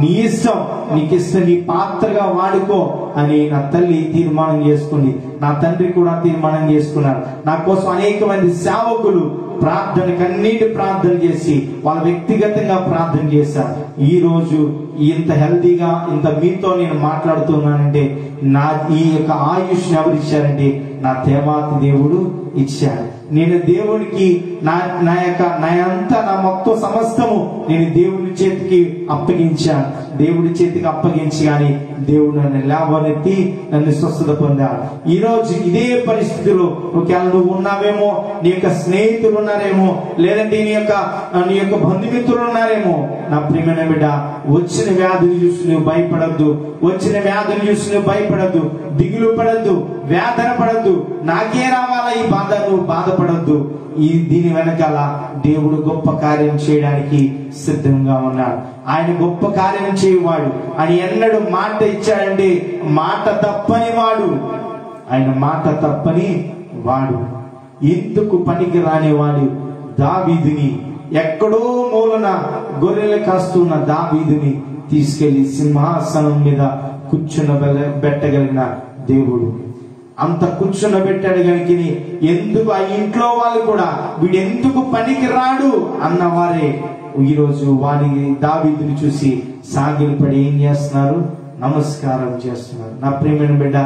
A: నీ ఇష్టం, నీకిష్టం, నీ పాత్రగా వాడుకో అని నా తల్లి తీర్మానం చేసుకుంది. నా తండ్రి కూడా తీర్మానం చేసుకున్నారు. నా కోసం అనేక మంది సేవకులు కన్నీటి ప్రార్థన చేసి వాళ్ళ వ్యక్తిగతంగా ప్రార్థన చేశారు. ఈ రోజు ఇంత హెల్తీగా ఇంత మీతో నేను మాట్లాడుతున్నానంటే నా ఈ యొక్క ఆయుష్ని ఎవరు ఇచ్చారంటే నా దేవాతి దేవుడు ఇచ్చాడు. నేను దేవునికి నా మొత్తం సమస్తము నేను దేవుడి చేతికి అప్పగించాను. దేవుడి చేతికి అప్పగించి కానీ దేవుడు నన్ను లేవనెత్తి నన్ను స్వస్థత పొందాడు. ఈ రోజు ఇదే పరిస్థితిలో ఒకవేళ నువ్వు ఉన్నావేమో, నీ యొక్క స్నేహితులు ఉన్నారేమో, లేదంటే నీ యొక్క బంధుమిత్రులు ఉన్నారేమో. నా ప్రియమైన బిడ్డ, వచ్చిన వ్యాధిని చూసి నువ్వు భయపడద్దు, వచ్చిన వ్యాధిని చూసి నువ్వు భయపడద్దు, దిగులు పడద్దు, వేదన పడద్దు, నాకే రావాలా ఈ బాధ, నువ్వు బాధపడద్దు. దీని వెనకాల దేవుడు గొప్ప కార్యం చేయడానికి సిద్ధంగా ఉన్నాడు. ఆయన గొప్ప కార్యం చేయవాడు. ఆయన ఎన్నడూ మాట ఇచ్చాడంటే మాట తప్పని వాడు. ఆయన మాట తప్పని వాడు. ఎందుకు పనికి రానివాడు దావీదుని, ఎక్కడో మూలన గొర్రెలు కాస్తున్న దావీదుని తీసుకెళ్లి సింహాసనం మీద కూర్చునబెట్టగలిగిన దేవుడు. అంత కూర్చునబెట్టాడు కనుక ఎందుకు ఆ ఇంట్లో వాళ్ళు కూడా వీడెందుకు పనికి రాడు అన్నవారే ఈరోజు వాడిని దావీదుని చూసి సాగిలపడి ఏం చేస్తున్నారు, నమస్కారం చేస్తున్నారు. నా ప్రియమైన బిడ్డ,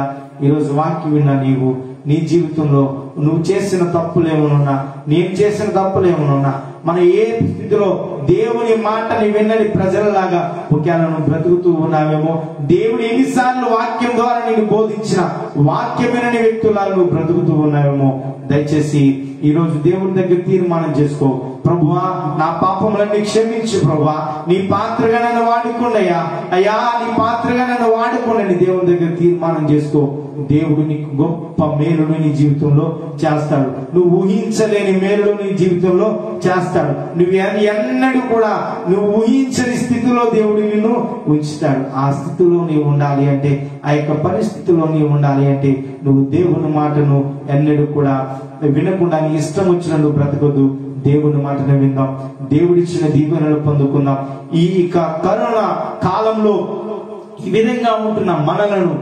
A: ఈరోజు వాక్యం విన్నా నీవు నీ జీవితంలో నువ్వు చేసిన తప్పులేమనున్నా, నేను చేసిన తప్పులేమనున్నా, మన ఏ స్థితిలో దేవుని మాటని విన్నని ప్రజలలాగా ఒకవేళ నువ్వు బ్రతుకుతూ ఉన్నావేమో, దేవుడు ఎన్నిసార్లు వాక్యం ద్వారా నేను బోధించిన వాక్యం వినని వ్యక్తులాగా నువ్వు బ్రతుకుతూ ఉన్నావేమో, దయచేసి ఈ రోజు దేవుని దగ్గర తీర్మానం చేసుకో. ప్రభువా నా పాపములన్నీ క్షమించు, ప్రభువా నీ పాత్రగా నన్ను వాడుకోండి అయ్యా, నీ పాత్రగా నన్ను వాడుకోండి దేవుని దగ్గర తీర్మానం చేసుకో. దేవుడు నీకు గొప్ప మేలుడు నీ జీవితంలో చేస్తాడు. నువ్వు ఊహించలేని మేలుడు నీ జీవితంలో చేస్తాడు. నువ్వు ఎన్నడూ కూడా నువ్వు ఊహించని స్థితిలో దేవుడు నిన్ను ఉంచుతాడు. ఆ స్థితిలో నీవు ఉండాలి అంటే, ఆ యొక్క పరిస్థితిలో నీవు ఉండాలి అంటే నువ్వు దేవుని మాటను ఎన్నడూ కూడా వినకుండా నీ ఇష్టం వచ్చినట్టు బ్రతకొద్దు. దేవుని మాటను విందాం, దేవుడిచ్చిన దీవెనలు పొందుకుందాం. ఈ కరోనా కాలంలో ఈ విధంగా ఉంటున్న మనలను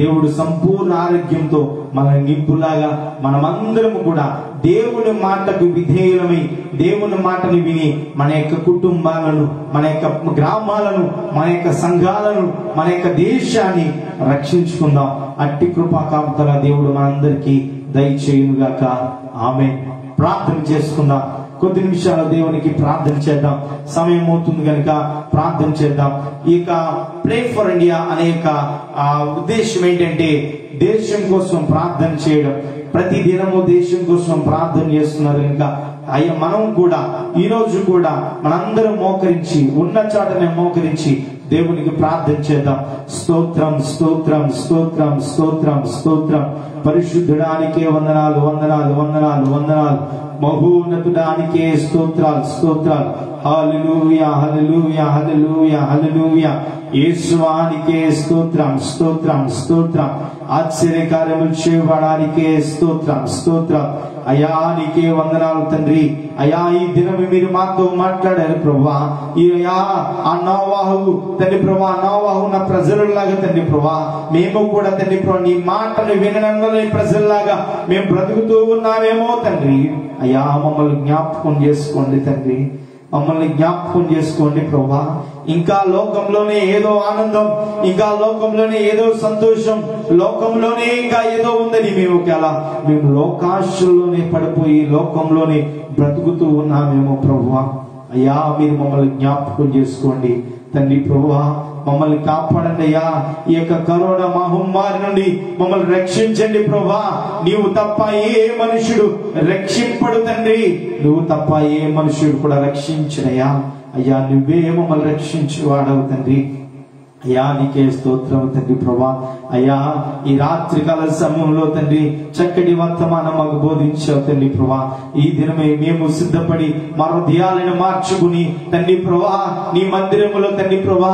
A: దేవుడు సంపూర్ణ ఆరోగ్యంతో మన నింపులాగా మనమందరం కూడా దేవుని మాటకు విధేయులమై దేవుని మాటను విని మన యొక్క కుటుంబాలను, మన యొక్క గ్రామాలను, మన యొక్క సంఘాలను, మన యొక్క దేశాన్ని రక్షించుకుందాం. అట్టి కృపాకాంతల దేవుడు మనందరికీ దయచేయునుగాక. ఆమేన్. ప్రార్థన చేసుకుందాం. కొద్ది నిమిషాలు దేవునికి ప్రార్థన చేద్దాం. సమయం అవుతుంది కనుక ప్రార్థన చేద్దాం. ఇక ప్రే ఫర్ ఇండియా అనే ఉద్దేశం ఏంటంటే దేశం కోసం ప్రార్థన చేయడం. ప్రతి దినము దేశం కోసం ప్రార్థన చేస్తున్నారు కనుక అయ్యా మనం కూడా ఈ రోజు కూడా మనందరం మోకరించి ఉన్న చాటనే మోకరించి దేవునికి ప్రార్థన చేద్దాం. స్తోత్రం స్తోత్రం స్తోత్రం స్తోత్రం స్తోత్రం. పరిశుద్ధుడానికే వందనాలు వందనాలు వందనాలు వందనాలు. మహోన్నతుడానికే స్తోత్రాలు స్తోత్రాలు. హల్లెలూయా హల్లెలూయా హల్లెలూయా హల్లెలూయా. యేసువానికే స్తోత్రం స్తోత్రం స్తోత్రం. ఆశ్చర్యకార్యములు చేయబడానికే స్తోత్రం స్తోత్రం. అయా నీకే వందనాలు తండ్రి. అయా ఈ దినం మీరు మాతో మాట్లాడారు ప్రభువా. ఈ అయా ఆ నోవాహు తండ్రి ప్రభువా, నోవాహు నా ప్రజలలాగా తండ్రి ప్రభువా మేము కూడా తండ్రి ప్రభు నీ మాటలు వినడంలోని ప్రజల్లాగా మేము బ్రతుకుతూ ఉన్నామేమో తండ్రి. అయా మమ్మల్ని జ్ఞాపకం చేసుకోండి తండ్రి, మమ్మల్ని జ్ఞాపకం చేసుకోండి ప్రభువా. ఇంకా లోకంలోనే ఏదో ఆనందం, ఇంకా లోకంలోనే ఏదో సంతోషం, లోకంలోనే ఇంకా ఏదో ఉందని మేము లోకాశల్లోనే పడిపోయి లోకంలోనే బ్రతుకుతూ ఉన్నామేమో ప్రభువా. అయ్యా మీరు మమ్మల్ని జ్ఞాపకం చేసుకోండి తండ్రి ప్రభువా. మమ్మల్ని కాపాడండి అయ్యా. ఈ యొక్క కరోనా మహమ్మారి నుండి మమ్మల్ని రక్షించండి ప్రభువా. నీవు తప్ప ఏ మనుషుడు రక్షింపడు తండ్రి, నువ్వు తప్ప ఏ మనుషుడు కూడా రక్షించనయ్యా. అయ్యా నువ్వే మమ్మల్ని రక్షించి వాడవు తండ్రి. అయ్యా నీకే స్తోత్రం తండ్రి ప్రభా. అయ్యా ఈ రాత్రి కాల సమయంలో తండ్రి చక్కటి వర్తమానం మాకు బోధించావు తండ్రి ప్రభా. ఈ దినమే మేము సిద్ధపడి మా హృదయాలను మార్చుకుని తండ్రి ప్రభా నీ మందిరములో తండ్రి ప్రభా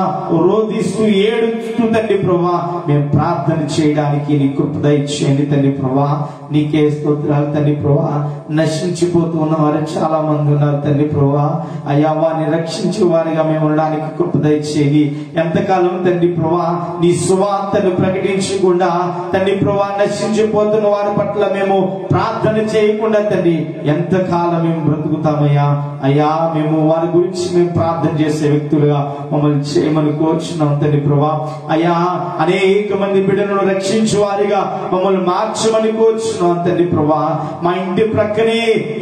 A: రోధిస్తూ ఏడుస్తూ తండ్రి ప్రభా మేము ప్రార్థన చేయడానికి నీ కృప దయచేయండి తండ్రి ప్రభా. నీకే స్తోత్రాలు తండ్రి ప్రభా. నశించిపోతూ ఉన్న వారు చాలా మంది ఉన్నారు తండ్రి ప్రభా. అయ్యా వారిని రక్షించే వారిగా మేము ఉండడానికి కృప దయచేయండి. ఎంతకాలం తండ్రి ప్రభా నీ సువార్తను ప్రకటించకుండా తండ్రి ప్రభా నశించిపోతున్న వారి పట్ల మేము ప్రార్థన చేయకుండా తండ్రి ఎంతకాలం మేము బ్రతుకుతామయ్యా. అయ్యా మేము వారి గురించి మేము ప్రార్థన చేసే వ్యక్తులుగా మమ్మల్ని చేయమని కోరుచున్నాం తండ్రి ప్రభా. అయ్యా అనేక మంది బిడ్డలను రక్షించే వారిగా మమ్మల్ని మార్చమని కోరుచున్నాం తండ్రి ప్రభా. మా ఇంటి ప్రక్కనే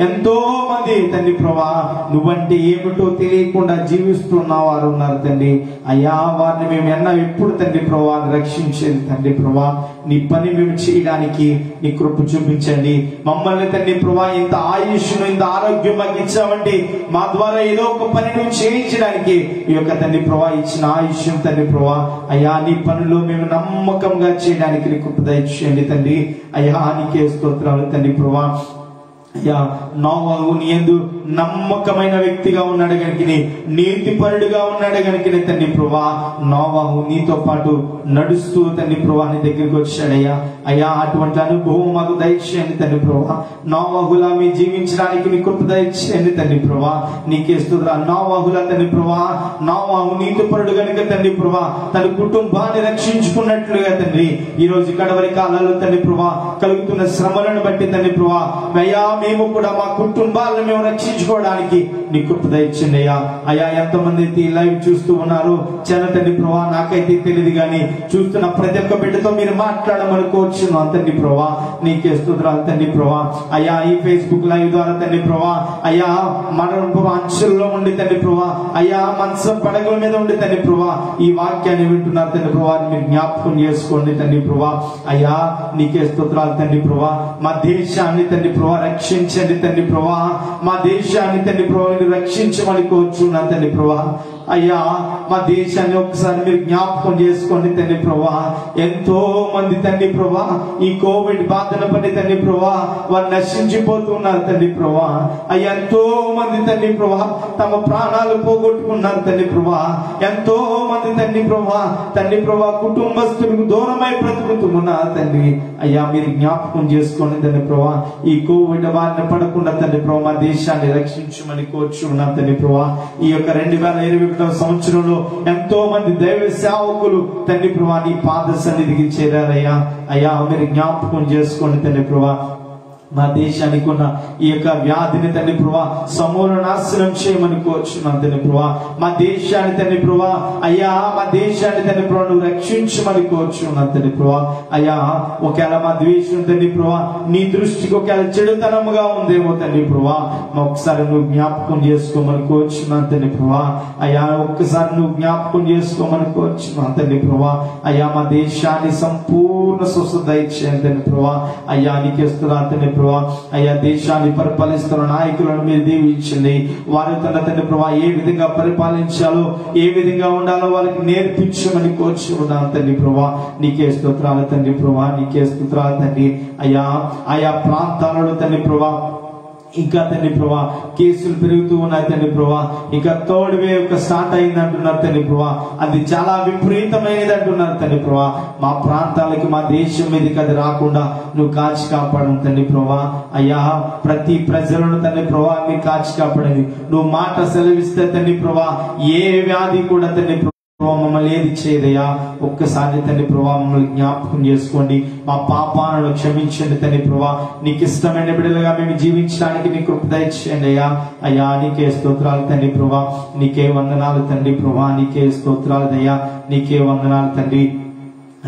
A: ఎంతో మంది తండ్రి ప్రభా నువ్వంటే ఏమిటో తెలియకుండా జీవిస్తున్న వారు ఉన్నారు తండ్రి. అయ్యా వారిని మేము ఎప్పుడు తండ్రి ప్రభా రక్షించేది తండ్రి ప్రభా. నీ పని మేము చేయడానికి నీ కృప చూపించండి. మమ్మల్ని తండ్రి ప్రభా ఇంత ఆయుష్ను ఇంత ఆరోగ్యం మాకు ఇచ్చామంటే మా ద్వారా ఏదో ఒక పని నువ్వు చేయించడానికి ఈ యొక్క తండ్రి ప్రభా ఇచ్చిన ఆయుష్యం తండ్రి ప్రభా. అయ్యా నీ పనులు మేము నమ్మకంగా చేయడానికి నీ కృప దయచేయండి తండ్రి. అయ్యా నీకే స్తోత్రాలు తండ్రి ప్రభా. అయ్యా నోవాహు నీ యందు నమ్మకమైన వ్యక్తిగా ఉన్నాడు కనుక, నీతిపరుడుగా ఉన్నాడు కనుక తండ్రి ప్రభా నోవాహు నీతో పాటు నడుస్తూ తండ్రి ప్రభా నీ దగ్గరికి వచ్చాడయ్యా. అయ్యా అటువంటి అనుభవం మాకు దయచేయండి తండ్రి ప్రభా. నోవాహులా మీ జీవించడానికి మీ కృప దయచేయండి తండ్రి ప్రభా. నీకే స్తోత్రాలు. నోవాహులా తండ్రి ప్రభా నోవాహు నీతిపరుడు కనుక తండ్రి ప్రభా తన కుటుంబాన్ని రక్షించుకున్నట్లుగా తండ్రి ఈ రోజు కడవరి కాలాల్లో తండ్రి ప్రభా కలుగుతున్న శ్రమలను బట్టి తండ్రి ప్రభా అయ్యా మేము కూడా మా కుటుంబాలను మేము రక్షించుకోవడానికి నీ కృప దయచేయండి అయ్యా. అయ్యా ఎంతమంది అయితే లైవ్ చూస్తూ ఉన్నారు చిన్న తండ్రి ప్రభా నాకైతే తెలియదు కానీ చూస్తున్న ప్రతి ఒక్క బిడ్డతో మీరు మాట్లాడమని కోరుచున్నాను తండ్రి ప్రభా. నీకే స్తోత్రాలు తండ్రి ప్రభా. అయ్యా ఈ ఫేస్బుక్ లైవ్ ద్వారా తండ్రి ప్రభా అయ్యా మన అంచుల్లో ఉండి తండ్రి ప్రభా అయ్యా మనసు పడగల మీద ఉండి తండ్రి ప్రభా ఈ వాక్యాన్ని వింటున్నారు తండ్రి ప్రభా మీరు జ్ఞాపకం చేసుకోండి తండ్రి ప్రభా. అయ్యా నీకే స్తోత్రాలు తండ్రి ప్రభా. మా దేశాన్ని తండ్రి ప్రభా రక్షించండి తండ్రి ప్రభా. మా దేశాన్ని తండ్రి ప్రభా రక్షించమని కోరుచున్నాను తండ్రి ప్రభా. అయ్యా మా దేశాన్ని ఒకసారి మీరు జ్ఞాపకం చేసుకోండి తండ్రి ప్రభా. ఎంతో మంది తండ్రి ప్రభా ఈ కోవిడ్ బాధన పడి తండ్రి ప్రభా వారు నశించిపోతున్నారు తండ్రి ప్రభా. అయ్యా ఎంతో మంది తండ్రి ప్రభా తమ ప్రాణాలు పోగొట్టుకున్నారు తండ్రి ప్రభా. ఎంతో మంది తండ్రి ప్రభా కుటుంబస్తులకు దూరమై బ్రతుకుతున్నారు తండ్రి. అయ్యా మీరు జ్ఞాపకం చేసుకోండి తండ్రి ప్రభా. ఈ కోవిడ్ బారిన పడకుండా తండ్రి ప్రభా మా దేశాన్ని రక్షించమని కోరుచున్నాను తండ్రి ప్రభా. ఈ యొక్క 2021 సంవత్సరంలో ఎంతో మంది దైవ సేవకులు తండ్రి ప్రభా నీ పాద సన్నిధికి చేరారయ్యా. అయ్యా మీరు జ్ఞాపకం చేసుకోండి తండ్రి ప్రభా. మా దేశానికి ఉన్న ఈ యొక్క వ్యాధిని తండ్రి ప్రభా సమూల నాశనం చేయమని కోరుచున్నాను తండ్రి ప్రభా. మా దేశాన్ని తండ్రి ప్రభా అయ్యా, మా దేశాన్ని తండ్రి ప్రభా నువ్వు రక్షించమని కోరుచున్నాను తండ్రి ప్రభా. అయ్యా, ఒకవేళ మా ద్వేషం తండ్రి ప్రభా నీ దృష్టికి ఒకవేళ చెడుతనముగా ఉందేమో తండ్రి ప్రభా, ఒకసారి నువ్వు జ్ఞాపకం చేసుకోమని కోరుచున్నాను తండ్రి ప్రభా. అయ్యా, ఒక్కసారి నువ్వు జ్ఞాపకం చేసుకోమని కోరుచున్నాను తండ్రి ప్రభా. అయ్యా, మా దేశాన్ని సంపూర్ణ స్వస్థత ఇచ్చేయండి తండ్రి ప్రభా. అయ్యా, నీకే స్తుతులు తండ్రి ప్రభా. అయ్యా, దేశాన్ని పరిపాలిస్తున్న నాయకులను మీరు దీవించండి. వారి తండ్రి ప్రభా ఏ విధంగా పరిపాలించాలో, ఏ విధంగా ఉండాలో వాళ్ళకి నేర్పించమని కోరుచున్నాను తండ్రి ప్రభా. నీకే స్తోత్రాలు తండ్రి ప్రభా, నీకే స్తోత్రాలు తండ్రి. అయ్యా, ఆయా ప్రాంతాలలో తండ్రి ప్రభా ఇంకా తండ్రి ప్రభా కేసులు పెరుగుతూ ఉన్నాయి తండ్రి ప్రభా. ఇంకా థర్డ్ వేవ్ స్టార్ట్ అయింది అంటున్నారు తండ్రి ప్రభా. అది చాలా విపరీతమైనది అంటున్నారు తండ్రి ప్రభా. మా ప్రాంతాలకి, మా దేశం మీదకి అది రాకుండా నువ్వు కాచి కాపాడు తండ్రి ప్రభా. అయ్యా, ప్రతి ప్రజలను తండ్రి ప్రభా మీరు కాచి కాపాడండి. నువ్వు మాట సెలవిస్తే తండ్రి ప్రభా ఏ వ్యాధి కూడా తండ్రి మమ్మల్ని ఏది చేయదయ్యా. ఒక్కసారి తండ్రి ప్రభా మమ్మల్ని జ్ఞాపకం చేసుకోండి. మా పాపాలను క్షమించండి తండ్రి ప్రభా. నీకు ఇష్టమైన బిడ్డలుగా మేము జీవించడానికి నీ కృప దయచేయండి అయ్యా. అయ్యా, నీకే స్తోత్రాలు తండ్రి ప్రభా, నీకే వందనాలు తండ్రి ప్రభా, నీకే స్తోత్రాలు దయ్యా, నీకే వందనాలు తండ్రి.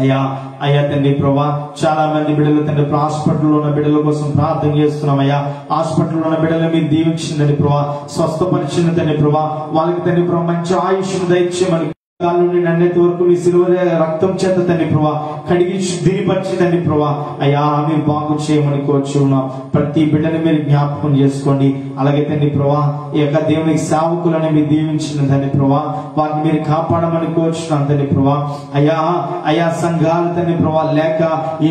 A: అయ్యా అయ్యా తండ్రి ప్రభా, చాలా మంది బిడ్డలు తండ్రి హాస్పిటల్లో ఉన్న బిడ్డల కోసం ప్రార్థన చేస్తున్నాం అయ్యా. హాస్పిటల్లో ఉన్న బిడ్డలు మీరు దీవించిందండి ప్రభా, స్వస్థపరిచింది తండ్రి ప్రభా. వాళ్ళకి తండ్రి ప్రభా మంచి ఆయుష్ను దయచేయమని కాళ్ళ నుండి నన్నెత్తి వరకు మీ సిలువ రక్తం చేత తండ్రి ప్రభా కడిగి శుద్ధిపరిచి తండ్రి ప్రభా అయ్యా మీరు బాగు చేయమని కోరుచున్నాం. ప్రతి బిడ్డని మీరు జ్ఞాపకం చేసుకోండి. అలాగే తండ్రి ప్రభా ఈ యొక్క దేవునికి సేవకులని మీరు దీవించిన తండ్రి ప్రభా వారిని మీరు కాపాడమని కోరుచున్నాం తండ్రి ప్రభా. అయ్యా అయ్యా సంఘాలు తండ్రి ప్రభా లేక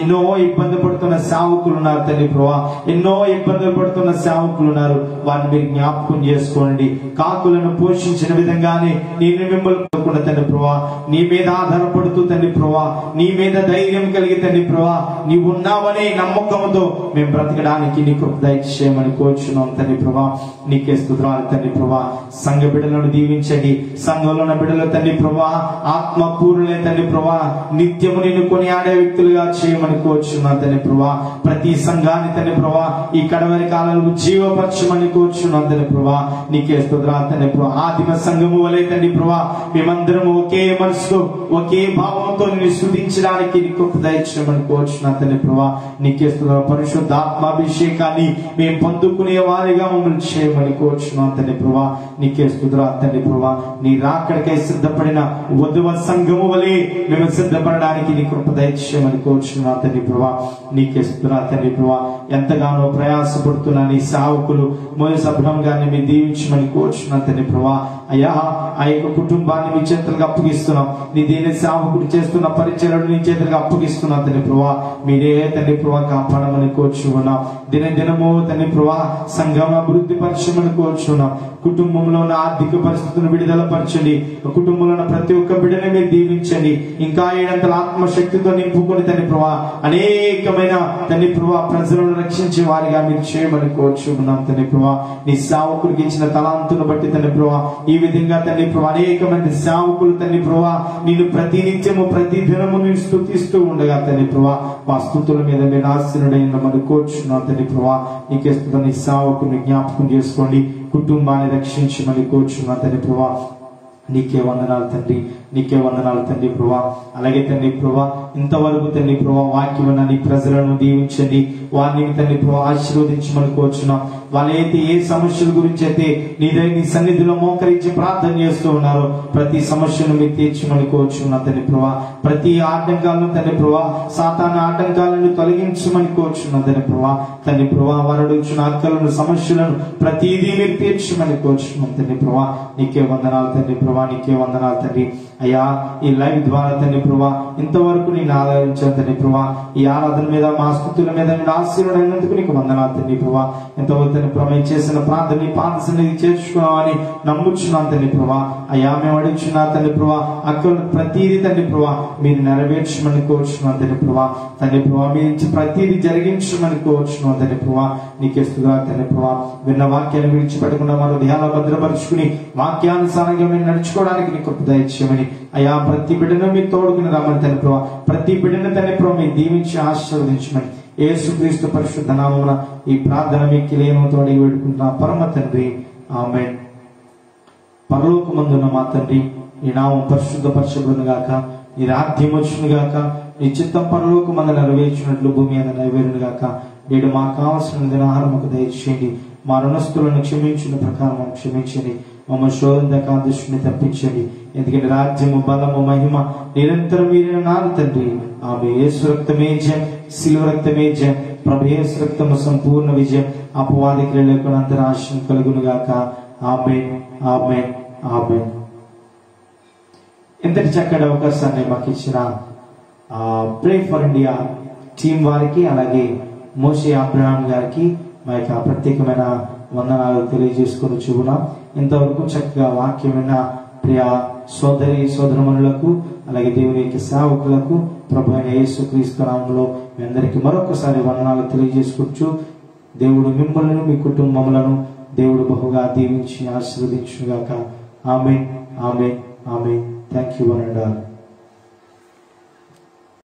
A: ఎన్నో ఇబ్బంది పడుతున్న సేవకులు ఉన్నారు తండ్రి ప్రభా, ఎన్నో ఇబ్బందులు పడుతున్న సేవకులు ఉన్నారు. వారిని మీరు జ్ఞాపకం చేసుకోండి. కాకులను పోషించిన విధంగానే నేను మిమ్మల్ని తండ్రి ప్రభా నీ మీద ఆధారపడుతూ తండ్రి ప్రభా, నీ మీద ధైర్యం కలిగి తండ్రి ప్రభా నీవు ఉన్నావనే నమ్మకంతో మేము బ్రతకడానికి నీ కృప దయచేయమని కోరుచున్నాం తండ్రి ప్రభా. నీకే స్తుతులు తండ్రి ప్రభా. సంఘ బిడ్డలను దీవించండి. సంఘంలో ఉన్న బిడ్డలు తండ్రి ప్రభా ఆత్మపూర్ణులే తండ్రి ప్రభా నిత్యము నిన్ను కొనియాడే వ్యక్తులుగా చేయమని కోరుచున్నాం తండ్రి ప్రభా. ప్రతి సంఘాన్ని తండ్రి ప్రభా ఈ కడవరి కాలంలో జీవపరచమని కోరుచున్నాం తండ్రి ప్రభా. నీకే స్తుతులు తండ్రి ప్రభా. ఆదిమ సంఘము వలె తండ్రి ప్రభా మేమందరం ఒకే మనసుతో ఒకే భావంతో నిన్ను స్తుతించడానికి నీ కృప దయచేయమని కోరుచున్నాం తండ్రి ప్రభా. నీకే స్తుతులు. పరిశుద్ధాత్మాభిషేకాన్ని మేము పొందుకునే వారిగా మమ్మల్ని చేయమని కోరుచున్నాం తండ్రి ప్రభా. నీకే స్తుతులు తండ్రి ప్రభా. నీ రాకడకై సిద్ధపడిన వధువ సంఘము వలె మేము సిద్ధపడడానికి నీ కృప దయచేయమని కోరుచున్నాం తండ్రి ప్రభా. నీకే స్తుతులు తండ్రి ప్రభా. ఎంతగానో ప్రయాసపడుతున్న నీ సేవకులు మోయస్ అబ్రహాం గారిని మీరు దీవించమని కోరుచున్నాం తండ్రి ప్రభా. అయ్యా ఆ యొక్క కుటుంబాన్ని మీ చేతులకు అప్పగిస్తున్నాం. నీ దేని సేవకుడు చేస్తున్న పరిచర్యలు నీ చేతులకు అప్పగిస్తున్నాం తండ్రి ప్రభా. మీరే తండ్రి ప్రభా కాపాడమని కోరుచున్నాం. దినదినము తండ్రి ప్రభా సంఘం అభివృద్ధి పరచమని కోరుచున్నాం. కుటుంబంలో ఉన్న ఆర్థిక పరిస్థితులను విడుదల పరచండి. కుటుంబంలో ఉన్న ప్రతి ఒక్క బిడ్డని మీరు దీవించండి. ఇంకా ఏడంతల ఆత్మశక్తితో నింపుకొని తండ్రి ప్రభా అనేకమైన తండ్రి ప్రభా ప్రజలను రక్షించే వారిగా మీరు చేయమని కోరుచున్నాం తండ్రి ప్రభా. నీ సేవకుడికి ఇచ్చిన తలాంతును బట్టి తండ్రి ప్రభా ఈ విధంగా తండ్రి ప్రభా అనేక మంది సేవకులు తండ్రి ప్రభా నిన్ను ప్రతి నిత్యము ప్రతి దినము నేను స్తుతిస్తూ ఉండగా తండ్రి ప్రభా మా స్తుతుల మీద మీరు ఆశీనుడైన మనం కోరుచున్నాం తండ్రి ప్రభా. నీకే స్తుతులు. నీ సేవకుని జ్ఞాపకం చేసుకోండి. కుటుంబాన్ని రక్షించమని కోరుచున్నాం తండ్రి ప్రభా. నీకే వందనాలు తండ్రి, నీకే వందనాలు తండ్రి ప్రభా. అలాగే తండ్రి ప్రభా ఇంతవరకు తండ్రి ప్రభా వాక్యం నీ ప్రజలను దీవించండి. వారిని తండ్రి ప్రభా ఆశీర్వదించమని కోరుచున్నాం. వాళ్ళైతే ఏ సమస్యల గురించి అయితే నీ సన్నిధిలో మోకరించి ప్రార్థన చేస్తూ ఉన్నారో ప్రతి సమస్యను మీరు తీర్చమని కోరుచున్నాం తండ్రి ప్రభా. ప్రతి ఆటంకాలను తండ్రి ప్రభా సాతాను ఆటంకాలను తొలగించమని కోరుచున్నాం తండ్రి ప్రభా. తండ్రి ప్రభా వారు వచ్చిన అక్కలను సమస్యలను ప్రతిదీ మీరు తీర్చమని కోరుచున్నాం తండ్రి ప్రభా. నీకే వందనాలు తండ్రి ప్రభా. నీకే వందనాలు తండ్రి. అయ్యా ఈ లైవ్ ద్వారా తండ్రి ప్రభా ఇంతవరకు నేను ఆరాధించాను తండ్రి ప్రభా. ఈ ఆరాధన మీద మా స్తుతుల మీద నేను ఆశీర్వదించినందుకు నీకు వందనాలు తండ్రి ప్రభా. ఎంతవరకు తండ్రి ప్రభా చేసిన ప్రార్థన నీ పాద సన్నిధికి చేర్చుకున్నామని నమ్ముచున్నాను తండ్రి ప్రభా. అయ్యా మేము అడుగుచున్నా తండ్రి ప్రభా అక్కడ ప్రతిదీ తండ్రి ప్రభా మీరు నెరవేర్చమని కోరుచున్నాను తండ్రి ప్రభా. తండ్రి ప్రభా మీ నుంచి ప్రతిదీ జరిగించమని కోరుచున్నాను తండ్రి ప్రభా. నీకే స్తుతులు తండ్రి ప్రభా. విన్న వాక్యాన్ని విడిచిపెట్టకుండా మరో ధ్యానం భద్రపరుచుకుని వాక్యానుసారంగా మీరు నడుచుకోవడానికి నీ కృప దయచేయమని అయ్యా ప్రతి బిడ్డను మీరు తోడుకుని రామని తండ్రి ప్రభా. ప్రతి బిడ్డను తండ్రి ప్రభా మీరు దీవించి ఆశీర్వదించమని యేసుక్రీస్తు పరిశుద్ధ నామమున ఈ ప్రార్థన మిక్కిలేమతో అడిగి వేడుకుంటున్నా పరమ తండ్రి, ఆమేన్. పరలోకమందున్న మా తండ్రి, నీ నామం పరిశుద్ధపరచబడును గాక, నీ రాజ్యం వచ్చును గాక, నీ చిత్తం పరలోకమందు నెరవేర్చినట్లు భూమి మీద నెరవేరును గాక. నేడు మాకు కావలసిన దినాహారముకు దయచేయండి, మా రుణస్థులను క్షమించిన ప్రకారం క్షమించండి, మమ్మల్ని శోధన దృష్టిని తప్పించండి. ఎందుకంటే రాజ్యము, బలము, మహిమ నిరంతరం మీరే నాలు తండ్రి. ఆమె యేసు రక్తమే జయం, శిలువ రక్తమే జయం, ప్రభు యేసు రక్తము సంపూర్ణ విజయం. అపవాది క్రియలకు అంతరాశం కలుగును గాక. ఆమేన్, ఆమేన్, ఆమేన్. ఇంతటి చక్కటి అవకాశాన్ని మాకు ఇచ్చిన ప్రే ఫర్ ఇండియా టీం వారికి, అలాగే మోషే అబ్రహాం గారికి మా యొక్క ప్రత్యేకమైన వందనాలు తెలియజేసుకుని చూపున్నాం. ఇంతవరకు చక్కగా వాక్యం విన్న ప్రియ సోదరి సోదరమణులకు, అలాగే దేవుని యొక్క సేవకులకు ప్రభు అయిన యేసుక్రీస్తు నామములో మీ అందరికీ మరొకసారి వందనాలు తెలియజేసుకోవచ్చు. దేవుడు మిమ్మల్ని, మీ కుటుంబములను దేవుడు బహుగా దీవించి ఆశీర్వదించుగాక. Amen, amen, amen. Thank you one and all.